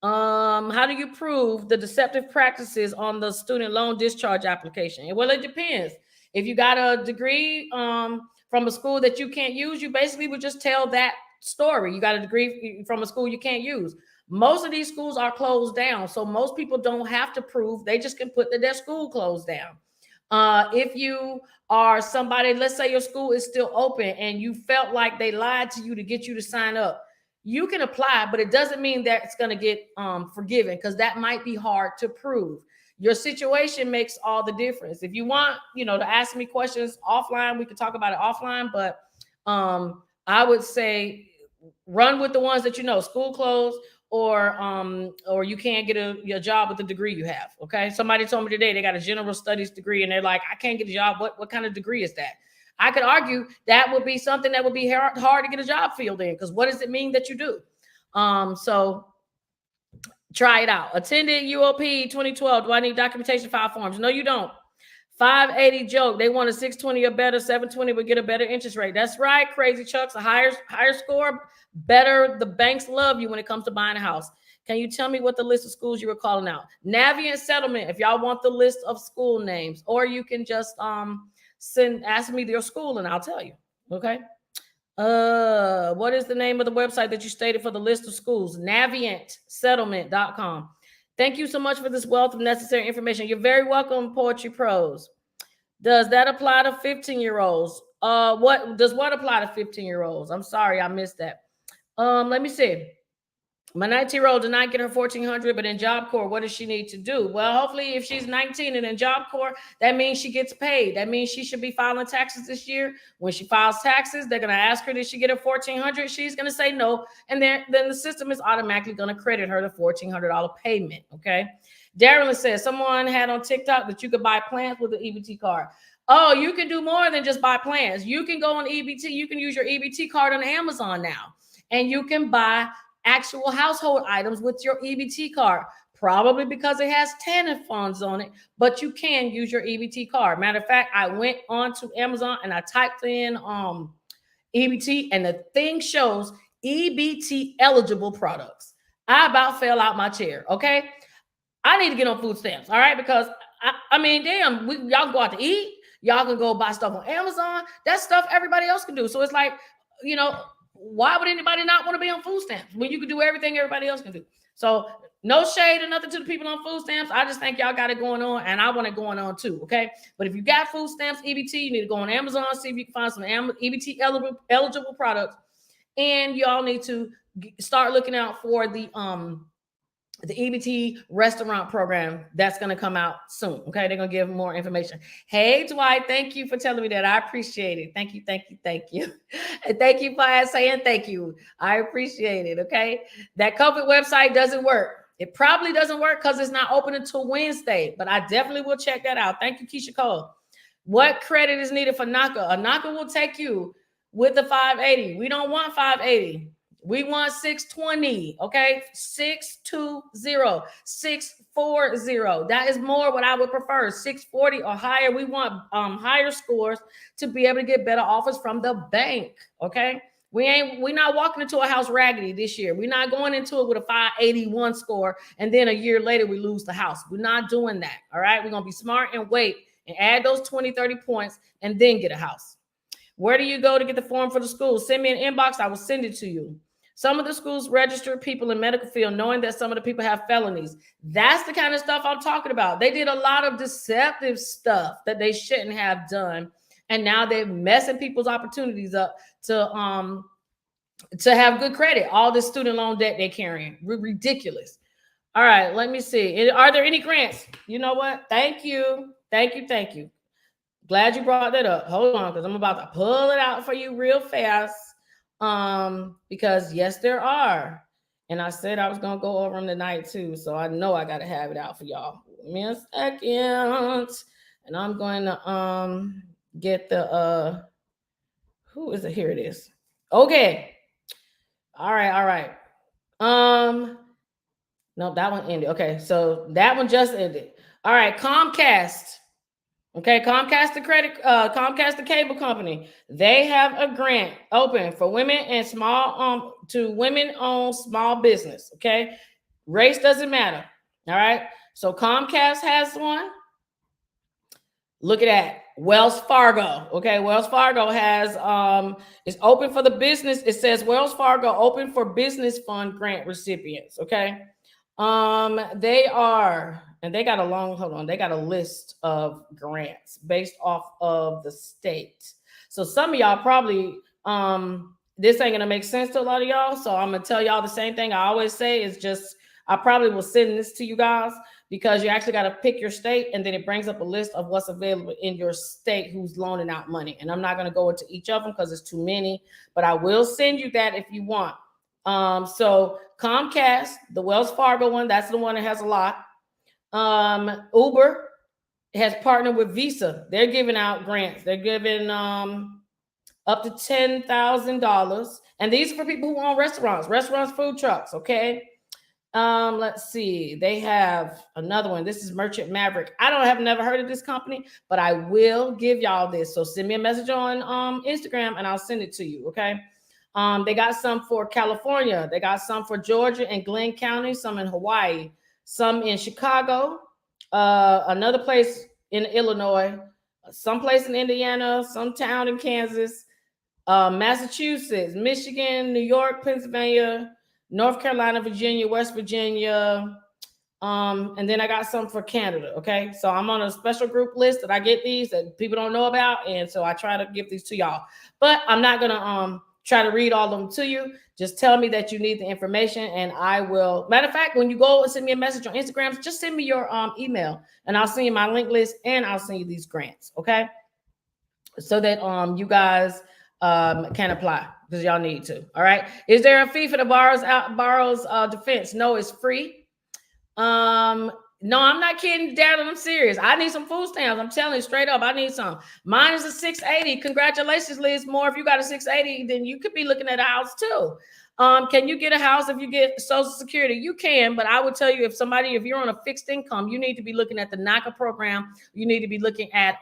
Speaker 1: How do you prove the deceptive practices on the student loan discharge application? Well, it depends. If you got a degree from a school that you can't use, you basically would just tell that story. You got a degree from a school you can't use. Most of these schools are closed down, so most people don't have to prove. They just can put that their school closed down. If you are somebody, let's say your school is still open and you felt like they lied to you to get you to sign up, you can apply, but it doesn't mean that it's going to get forgiven, because that might be hard to prove. Your situation makes all the difference. If you want, to ask me questions offline, we could talk about it offline, but I would say run with the ones that school closed, or you can't get a job with the degree you have. Okay. Somebody told me today they got a general studies degree and they're like, I can't get a job. What kind of degree is that? I could argue that would be something that would be hard to get a job filled in, because what does it mean that you do? So try it out. Attended UOP 2012. Do I need documentation, file forms? No, you don't. 580 joke. They want a 620 or better. 720 would get a better interest rate. That's right, Crazy Chucks. A higher score, better. The banks love you when it comes to buying a house. Can you tell me what the list of schools you were calling out? Navient Settlement, if y'all want the list of school names, or you can just ask me your school and I'll tell you. Okay. What is the name of the website that you stated for the list of schools? Navientsettlement.com. Thank you so much for this wealth of necessary information. You're very welcome, Poetry Pros. Does that apply to 15-year-olds? What apply to 15-year-olds? I'm sorry, I missed that. Let me see. My 19-year-old did not get her $1,400, but in Job Corps, what does she need to do? Well, hopefully, if she's 19 and in Job Corps, that means she gets paid. That means she should be filing taxes this year. When she files taxes, they're going to ask her, did she get her $1,400? She's going to say no, and then the system is automatically going to credit her the $1,400 payment, okay? Darren says, someone had on TikTok that you could buy plans with an EBT card. Oh, you can do more than just buy plans. You can go on EBT. You can use your EBT card on Amazon now, and you can buy actual household items with your EBT card, probably because it has TANF funds on it, but you can use your EBT card. Matter of fact, I went on to Amazon and I typed in EBT, and the thing shows EBT eligible products. I about fell out my chair. Okay. I need to get on food stamps. All right. Because I mean, damn, y'all can go out to eat. Y'all can go buy stuff on Amazon. That's stuff everybody else can do. So it's like, why would anybody not want to be on food stamps when you can do everything everybody else can do? So no shade or nothing to the people on food stamps. I just think y'all got it going on, and I want it going on too, okay? But if you got food stamps, EBT, you need to go on Amazon, see if you can find some EBT eligible products, and y'all need to start looking out for the EBT restaurant program that's going to come out soon. Okay. They're going to give more information. Hey, Dwight, thank you for telling me that. I appreciate it. Thank you. And thank you for saying thank you. I appreciate it. Okay. That COVID website doesn't work. It probably doesn't work because it's not open until Wednesday, but I definitely will check that out. Thank you, Keisha Cole. What credit is needed for NACA? A NACA will take you with the 580. We don't want 580. We want 620, okay? 620, 640. That is more what I would prefer, 640 or higher. We want higher scores to be able to get better offers from the bank, okay? We're not walking into a house raggedy this year. We're not going into it with a 581 score, and then a year later we lose the house. We're not doing that, all right? We're going to be smart and wait and add those 20, 30 points and then get a house. Where do you go to get the form for the school? Send me an inbox. I will send it to you. Some of the schools register people in medical field knowing that some of the people have felonies. That's the kind of stuff I'm talking about. They did a lot of deceptive stuff that they shouldn't have done. And now they're messing people's opportunities up to have good credit. All this student loan debt they're carrying. Ridiculous. All right, let me see. Are there any grants? You know what? Thank you. Glad you brought that up. Hold on, because I'm about to pull it out for you real fast. Because yes, there are. And I said I was going to go over them tonight too. So I know I got to have it out for y'all. Give me a second. And I'm going to get the who is it? Here it is. Okay. All right. No, that one ended. Okay, so that one just ended. All right, Comcast. Okay, Comcast the cable company. They have a grant open for women and to women-owned small business. Okay, race doesn't matter. All right, so Comcast has one. Look at that, Wells Fargo. Okay, Wells Fargo has is open for the business. It says Wells Fargo open for business fund grant recipients. Okay, they are. And they got they got a list of grants based off of the state. So some of y'all probably this ain't gonna make sense to a lot of y'all, so I'm gonna tell y'all the same thing I always say. Is just I probably will send this to you guys because you actually got to pick your state, and then it brings up a list of what's available in your state who's loaning out money. And I'm not gonna go into each of them because it's too many, but I will send you that if you want. So Comcast, the Wells Fargo one, that's the one that has a lot. Uber has partnered with Visa. They're giving out grants. They're giving up to $10,000. And these are for people who own restaurants, food trucks, okay? Let's see. They have another one. This is Merchant Maverick. I have never heard of this company, but I will give y'all this. So send me a message on Instagram and I'll send it to you, okay? They got some for California. They got some for Georgia and Glenn County, some in Hawaii, some in Chicago, another place in Illinois, some place in Indiana, some town in Kansas, Massachusetts, Michigan, New York, Pennsylvania, North Carolina, Virginia, West Virginia, and then I got some for Canada. Okay, so I'm on a special group list that I get these that people don't know about, and so I try to give these to y'all. But I'm not gonna try to read all of them to you. Just tell me that you need the information, and I will. Matter of fact, when you go and send me a message on Instagram, just send me your email, and I'll send you my link list, and I'll send you these grants. Okay, so that you guys can apply because y'all need to. All right. Is there a fee for the borrower's defense? No, it's free. No, I'm not kidding, Darren. I'm serious. I need some food stamps. I'm telling you straight up, I need some. Mine is a 680. Congratulations, Liz Moore. If you got a 680, then you could be looking at a house too. Can you get a house if you get Social Security? You can, but I would tell you if you're on a fixed income, you need to be looking at the NACA program. You need to be looking at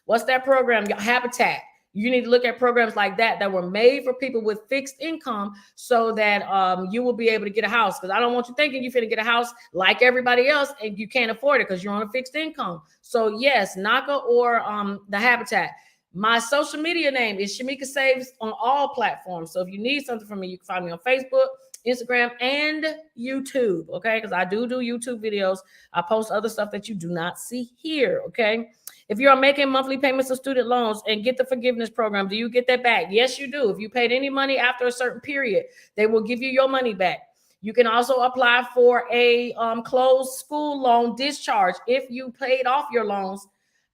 Speaker 1: what's that program? Habitat. You need to look at programs like that were made for people with fixed income so that you will be able to get a house. Because I don't want you thinking you're going to get a house like everybody else and you can't afford it because you're on a fixed income. So yes, NACA or the Habitat. My social media name is Shamika Saves on all platforms. So if you need something from me, you can find me on Facebook, Instagram, and YouTube, okay? Because I do YouTube videos. I post other stuff that you do not see here, okay? If you're making monthly payments of student loans and get the forgiveness program, do you get that back? Yes, you do. If you paid any money after a certain period, they will give you your money back. You can also apply for a closed school loan discharge if you paid off your loans.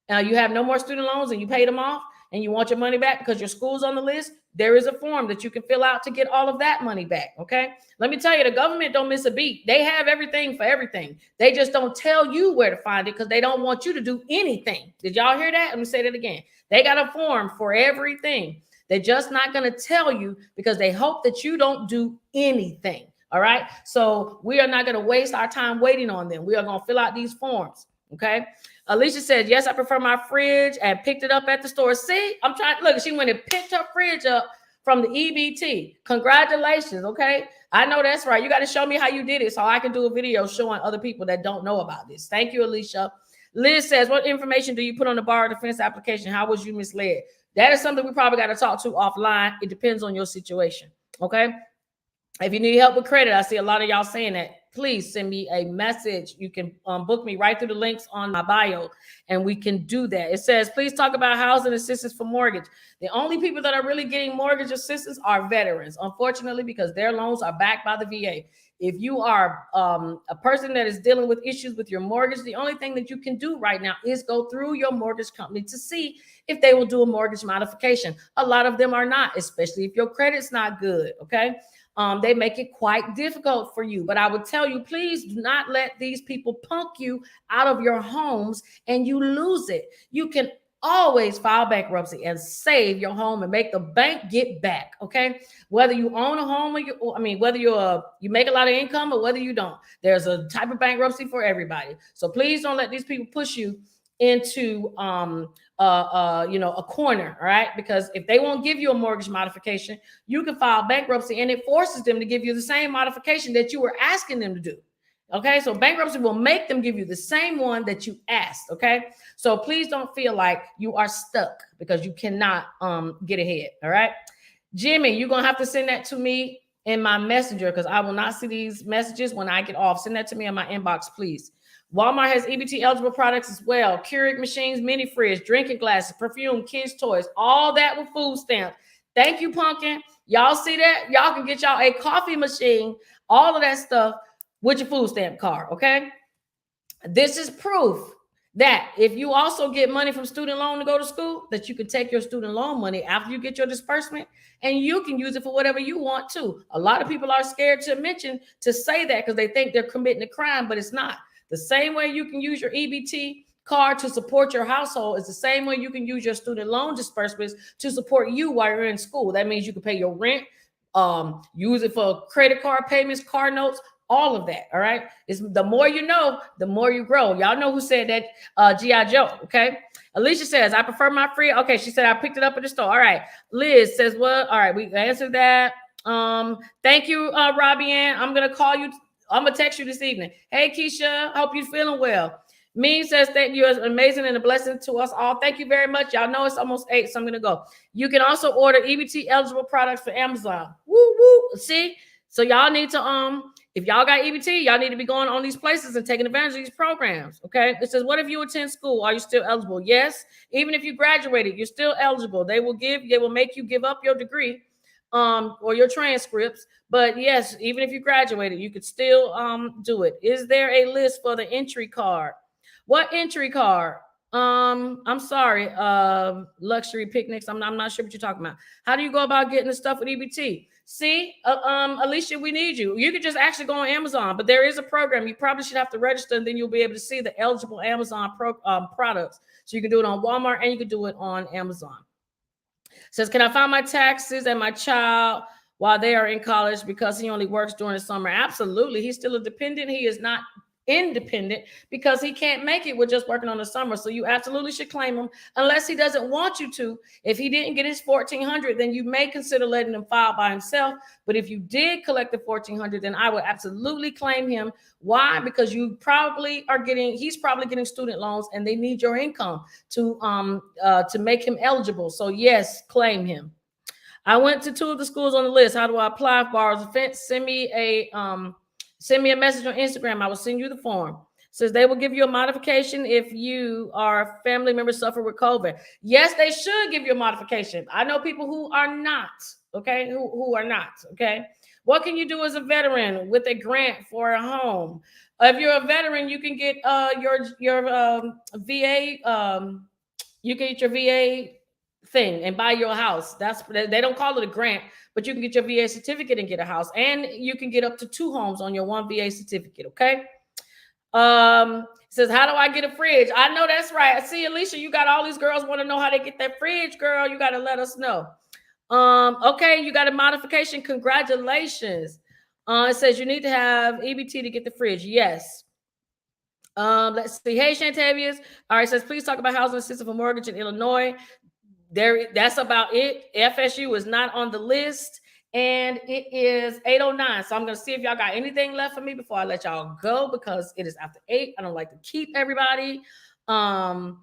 Speaker 1: You have no more student loans and you paid them off and you want your money back because your school's on the list. There is a form that you can fill out to get all of that money back, okay? Let me tell you, the government don't miss a beat. They have everything for everything. They just don't tell you where to find it because they don't want you to do anything. Did y'all hear that? Let me say that again. They got a form for everything. They're just not going to tell you because they hope that you don't do anything, all right? So we are not going to waste our time waiting on them. We are going to fill out these forms, okay? Alicia said, yes, I prefer my fridge and picked it up at the store. See, I'm trying. Look, she went and picked her fridge up from the EBT. Congratulations, okay? I know that's right. You got to show me how you did it so I can do a video showing other people that don't know about this. Thank you, Alicia. Liz says, what information do you put on the borrower defense application? How was you misled? That is something we probably got to talk to offline. It depends on your situation, okay? If you need help with credit, I see a lot of y'all saying that. Please send me a message. You can book me right through the links on my bio, and we can do that. It says, please talk about housing assistance for mortgage. The only people that are really getting mortgage assistance are veterans, unfortunately, because their loans are backed by the VA. If you are a person that is dealing with issues with your mortgage, the only thing that you can do right now is go through your mortgage company to see if they will do a mortgage modification. A lot of them are not, especially if your credit's not good, okay? They make it quite difficult for you. But I would tell you, please do not let these people punk you out of your homes and you lose it. You can always file bankruptcy and save your home and make the bank get back, okay? Whether you own a home or whether you make a lot of income or whether you don't. There's a type of bankruptcy for everybody. So please don't let these people push you into a corner, all right? Because if they won't give you a mortgage modification, you can file bankruptcy and it forces them to give you the same modification that you were asking them to do. Okay, so bankruptcy will make them give you the same one that you asked. Okay, so please don't feel like you are stuck because you cannot get ahead. All right, Jimmy, you're gonna have to send that to me in my messenger because I will not see these messages when I get off. Send that to me in my inbox, please. Walmart has EBT eligible products as well. Keurig machines, mini fridge, drinking glasses, perfume, kids' toys, all that with food stamps. Thank you, Pumpkin. Y'all see that? Y'all can get y'all a coffee machine, all of that stuff with your food stamp card, okay? This is proof that if you also get money from student loan to go to school, that you can take your student loan money after you get your disbursement and you can use it for whatever you want to. A lot of people are scared to say that because they think they're committing a crime, but it's not. The same way you can use your EBT card to support your household is the same way you can use your student loan disbursements to support you while you're in school. That means you can pay your rent, use it for credit card payments, car notes, all of that. All right. It's the more you know, the more you grow. Y'all know who said that, G.I. Joe. Okay. Alicia says, I prefer my free. Okay. She said, I picked it up at the store. All right. Liz says, well, all right. We answered that. Thank you, Robbie Ann. I'm going to call you. I'm going to text you this evening. Hey, Keisha, hope you're feeling well. Me says, thank you. It's amazing and a blessing to us all. Thank you very much. Y'all know it's almost 8, so I'm going to go. You can also order EBT eligible products for Amazon. Woo, woo. See? So y'all need to, if y'all got EBT, y'all need to be going on these places and taking advantage of these programs. Okay. It says, what if you attend school? Are you still eligible? Yes. Even if you graduated, you're still eligible. They will make you give up your degree, or your transcripts. But yes, even if you graduated, you could still, do it. Is there a list for the entry card? What entry card? I'm sorry, luxury picnics. I'm not sure what you're talking about. How do you go about getting the stuff with EBT? See, Alicia, we need you. You could just actually go on Amazon, but there is a program. You probably should have to register, and then you'll be able to see the eligible Amazon products. So you can do it on Walmart and you can do it on Amazon. Says, can I file my taxes and my child while they are in college because he only works during the summer? Absolutely. He's still a dependent. He is not independent because he can't make it with just working on the summer. So you absolutely should claim him unless he doesn't want you to. If he didn't get his $1,400, then you may consider letting him file by himself. But if you did collect the $1,400, then I would absolutely claim him. Why? Because he's probably getting student loans and they need your income to make him eligible. So yes, claim him. I went to 2 of the schools on the list. How do I apply for borrower's offense? Send me a message on Instagram. I will send you the form. Says they will give you a modification if you are a family member suffer with COVID. Yes, they should give you a modification. I know people who are not, okay, who are not, okay. What can you do as a veteran with a grant for a home? If you're a veteran, you can get your VA. You can get your VA thing and buy your house. They don't call it a grant, but you can get your VA certificate and get a house, and you can get up to 2 homes on your one VA certificate. Okay. Says, how do I get a fridge? I know that's right. I see, Alicia, you got all these girls want to know how they get that fridge, girl. You got to let us know. Okay, you got a modification. Congratulations. It says you need to have EBT to get the fridge. Yes. Let's see. Hey, Shantavius. All right. It says, please talk about housing assistance for mortgage in Illinois. That's about it. FSU is not on the list, and it is 8:09. So I'm going to see if y'all got anything left for me before I let y'all go, because it is after 8. I don't like to keep everybody. Y'all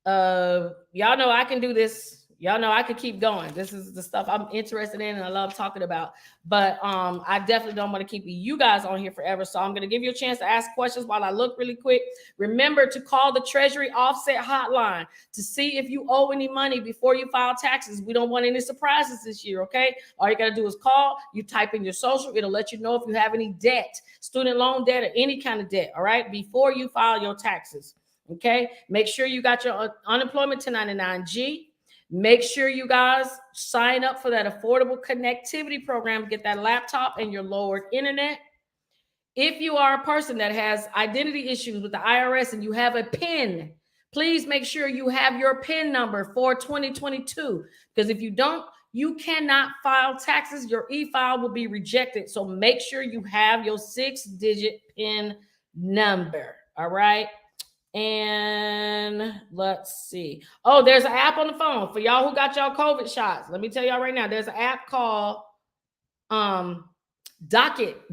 Speaker 1: know I can do this. Y'all know I could keep going. This is the stuff I'm interested in and I love talking about. But I definitely don't want to keep you guys on here forever. So I'm going to give you a chance to ask questions while I look really quick. Remember to call the Treasury Offset Hotline to see if you owe any money before you file taxes. We don't want any surprises this year, okay? All you got to do is call. You type in your social. It'll let you know if you have any debt, student loan debt or any kind of debt, all right, before you file your taxes, okay? Make sure you got your unemployment 1099-G. Make sure you guys sign up for that affordable connectivity program, get that laptop and your lowered internet. If you are a person that has identity issues with the IRS and you have a PIN, please make sure you have your PIN number for 2022. Because if you don't, you cannot file taxes. Your e-file will be rejected. So make sure you have your 6-digit PIN number. All right. And let's see. Oh, there's an app on the phone for y'all who got y'all COVID shots. Let me tell y'all right now, there's an app called Docket,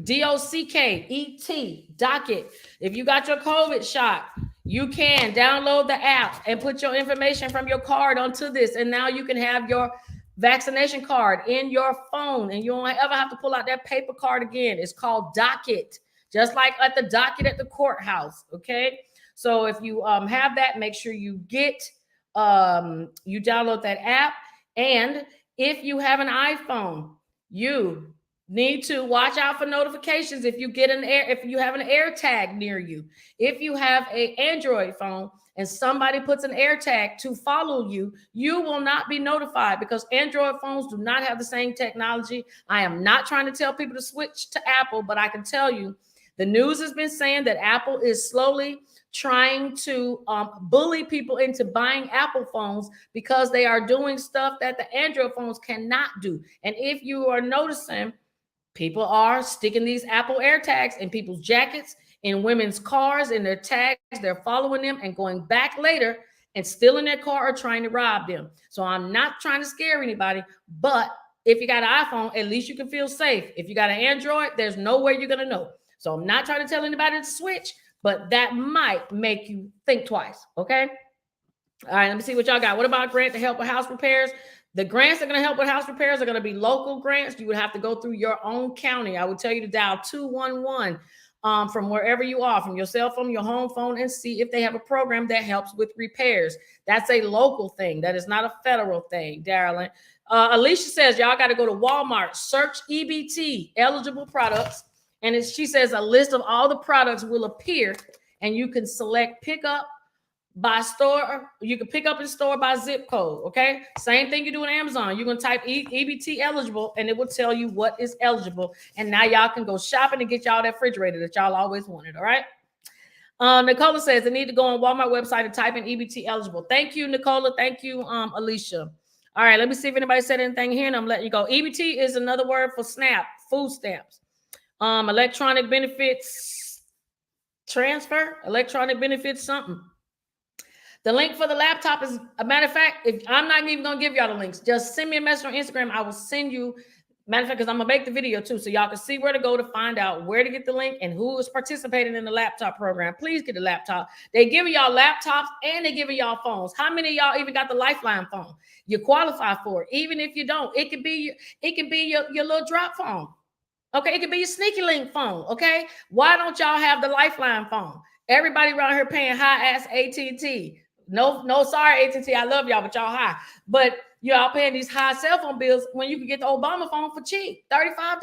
Speaker 1: DOCKET, Docket. If you got your COVID shot, you can download the app and put your information from your card onto this. And now you can have your vaccination card in your phone and you don't ever have to pull out that paper card again. It's called Docket. just like at the docket at the courthouse. Okay. So if you have that, make sure you you download that app. And if you have an iPhone, you need to watch out for notifications if you if you have an air tag near you. If you have an Android phone and somebody puts an air tag to follow you, you will not be notified because Android phones do not have the same technology. I am not trying to tell people to switch to Apple, but I can tell you the news has been saying that Apple is slowly trying to bully people into buying Apple phones because they are doing stuff that the Android phones cannot do. And if you are noticing, people are sticking these Apple AirTags in people's jackets, in women's cars, in their tags. They're following them and going back later and stealing their car or trying to rob them. So I'm not trying to scare anybody, but if you got an iPhone, at least you can feel safe. If you got an Android, there's no way you're going to know. So I'm not trying to tell anybody to switch, but that might make you think twice. Okay. All right. Let me see what y'all got. What about grant to help with house repairs? The grants that are going to help with house repairs are going to be local grants. You would have to go through your own county. I would tell you to dial 211 from wherever you are, from your cell phone, your home phone, and see if they have a program that helps with repairs. That's a local thing. That is not a federal thing, darling. Alicia says, y'all got to go to Walmart, search EBT, eligible products. And she says a list of all the products will appear and you can select pick up by store. You can pick up in store by zip code. Okay. Same thing you do on Amazon. You're going to type EBT eligible and it will tell you what is eligible. And now y'all can go shopping and get y'all that refrigerator that y'all always wanted. All right. Nicola says they need to go on Walmart website and type in EBT eligible. Thank you, Nicola. Thank you, Alicia. All right. Let me see if anybody said anything here and I'm letting you go. EBT is another word for SNAP, food stamps. Electronic benefits transfer, electronic benefits something. The link for the laptop is, a matter of fact, if I'm not even gonna give y'all the links, just send me a message on Instagram. I will send you, matter of fact, because I'm gonna make the video too, so y'all can see where to go to find out where to get the link and who is participating in the laptop program. Please get a laptop. They giving y'all laptops and they giving y'all phones. How many of y'all even got the Lifeline phone? You qualify for it. Even if you don't, it could be your little drop phone. Okay, it could be your sneaky link phone. Okay, why don't y'all have the Lifeline phone? Everybody around here paying high ass AT&T. No, sorry AT&T, I love y'all, but y'all high. But y'all paying these high cell phone bills when you can get the Obama phone for cheap, $35.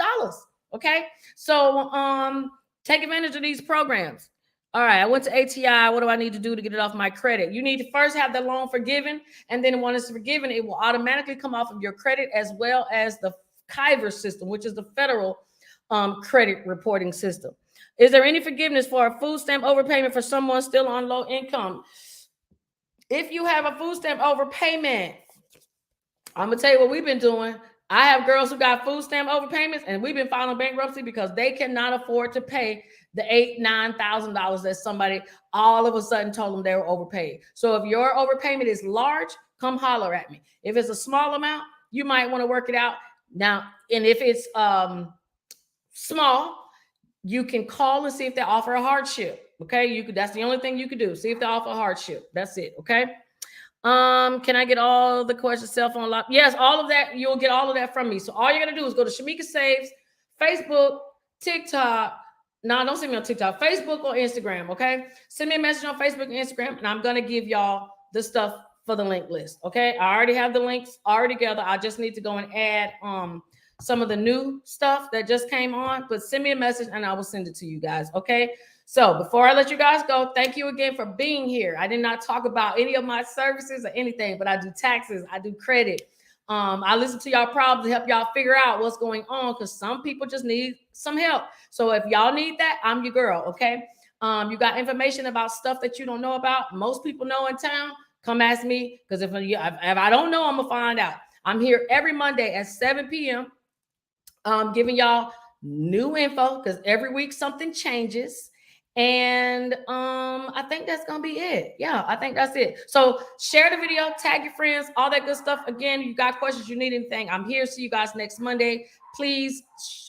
Speaker 1: Okay, so take advantage of these programs. All right, I went to ATI. What do I need to do to get it off my credit? You need to first have the loan forgiven, and then when it's forgiven, it will automatically come off of your credit as well as the Kyver system, which is the federal credit reporting system. Is there any forgiveness for a food stamp overpayment for someone still on low income? If you have a food stamp overpayment, I'm gonna tell you what we've been doing. I have girls who got food stamp overpayments, and we've been filing bankruptcy because they cannot afford to pay the $8,000-9,000 that somebody all of a sudden told them they were overpaid. So if your overpayment is large, come holler at me. If it's a small amount, you might want to work it out now. And if it's small, you can call and see if they offer a hardship. Okay, that's the only thing you could do. See if they offer a hardship. That's it. Okay. Can I get all the questions cell phone lock? Yes, all of that. You'll get all of that from me. So all you're gonna do is go to Shamika Saves, Facebook, TikTok. No, don't send me on TikTok, Facebook or Instagram. Okay, send me a message on Facebook and Instagram, and I'm gonna give y'all the stuff for the link list. Okay, I already have the links already together. I just need to go and add some of the new stuff that just came on, but send me a message and I will send it to you guys. Okay. So before I let you guys go, thank you again for being here. I did not talk about any of my services or anything, but I do taxes. I do credit. I listen to y'all problems to help y'all figure out what's going on because some people just need some help. So if y'all need that, I'm your girl. Okay. You got information about stuff that you don't know about. Most people know in town. Come ask me because if I don't know, I'm gonna find out. I'm here every Monday at 7 p.m. Giving y'all new info because every week something changes. And I think that's gonna be it. Yeah, I think that's it. So share the video, tag your friends, all that good stuff. Again, you got questions, you need anything, I'm here. See you guys next Monday. Please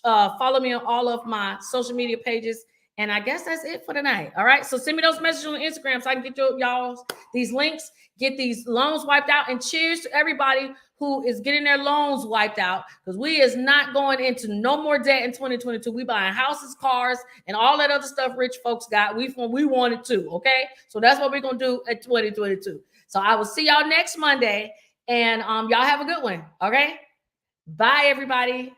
Speaker 1: follow me on all of my social media pages. And I guess that's it for tonight. All right. So send me those messages on Instagram so I can get y'all these links, get these loans wiped out. And cheers to everybody who is getting their loans wiped out, because we is not going into no more debt in 2022. We buying houses, cars, and all that other stuff rich folks got. We want it too, okay? So that's what we're going to do at 2022. So I will see y'all next Monday, and y'all have a good one, okay? Bye, everybody.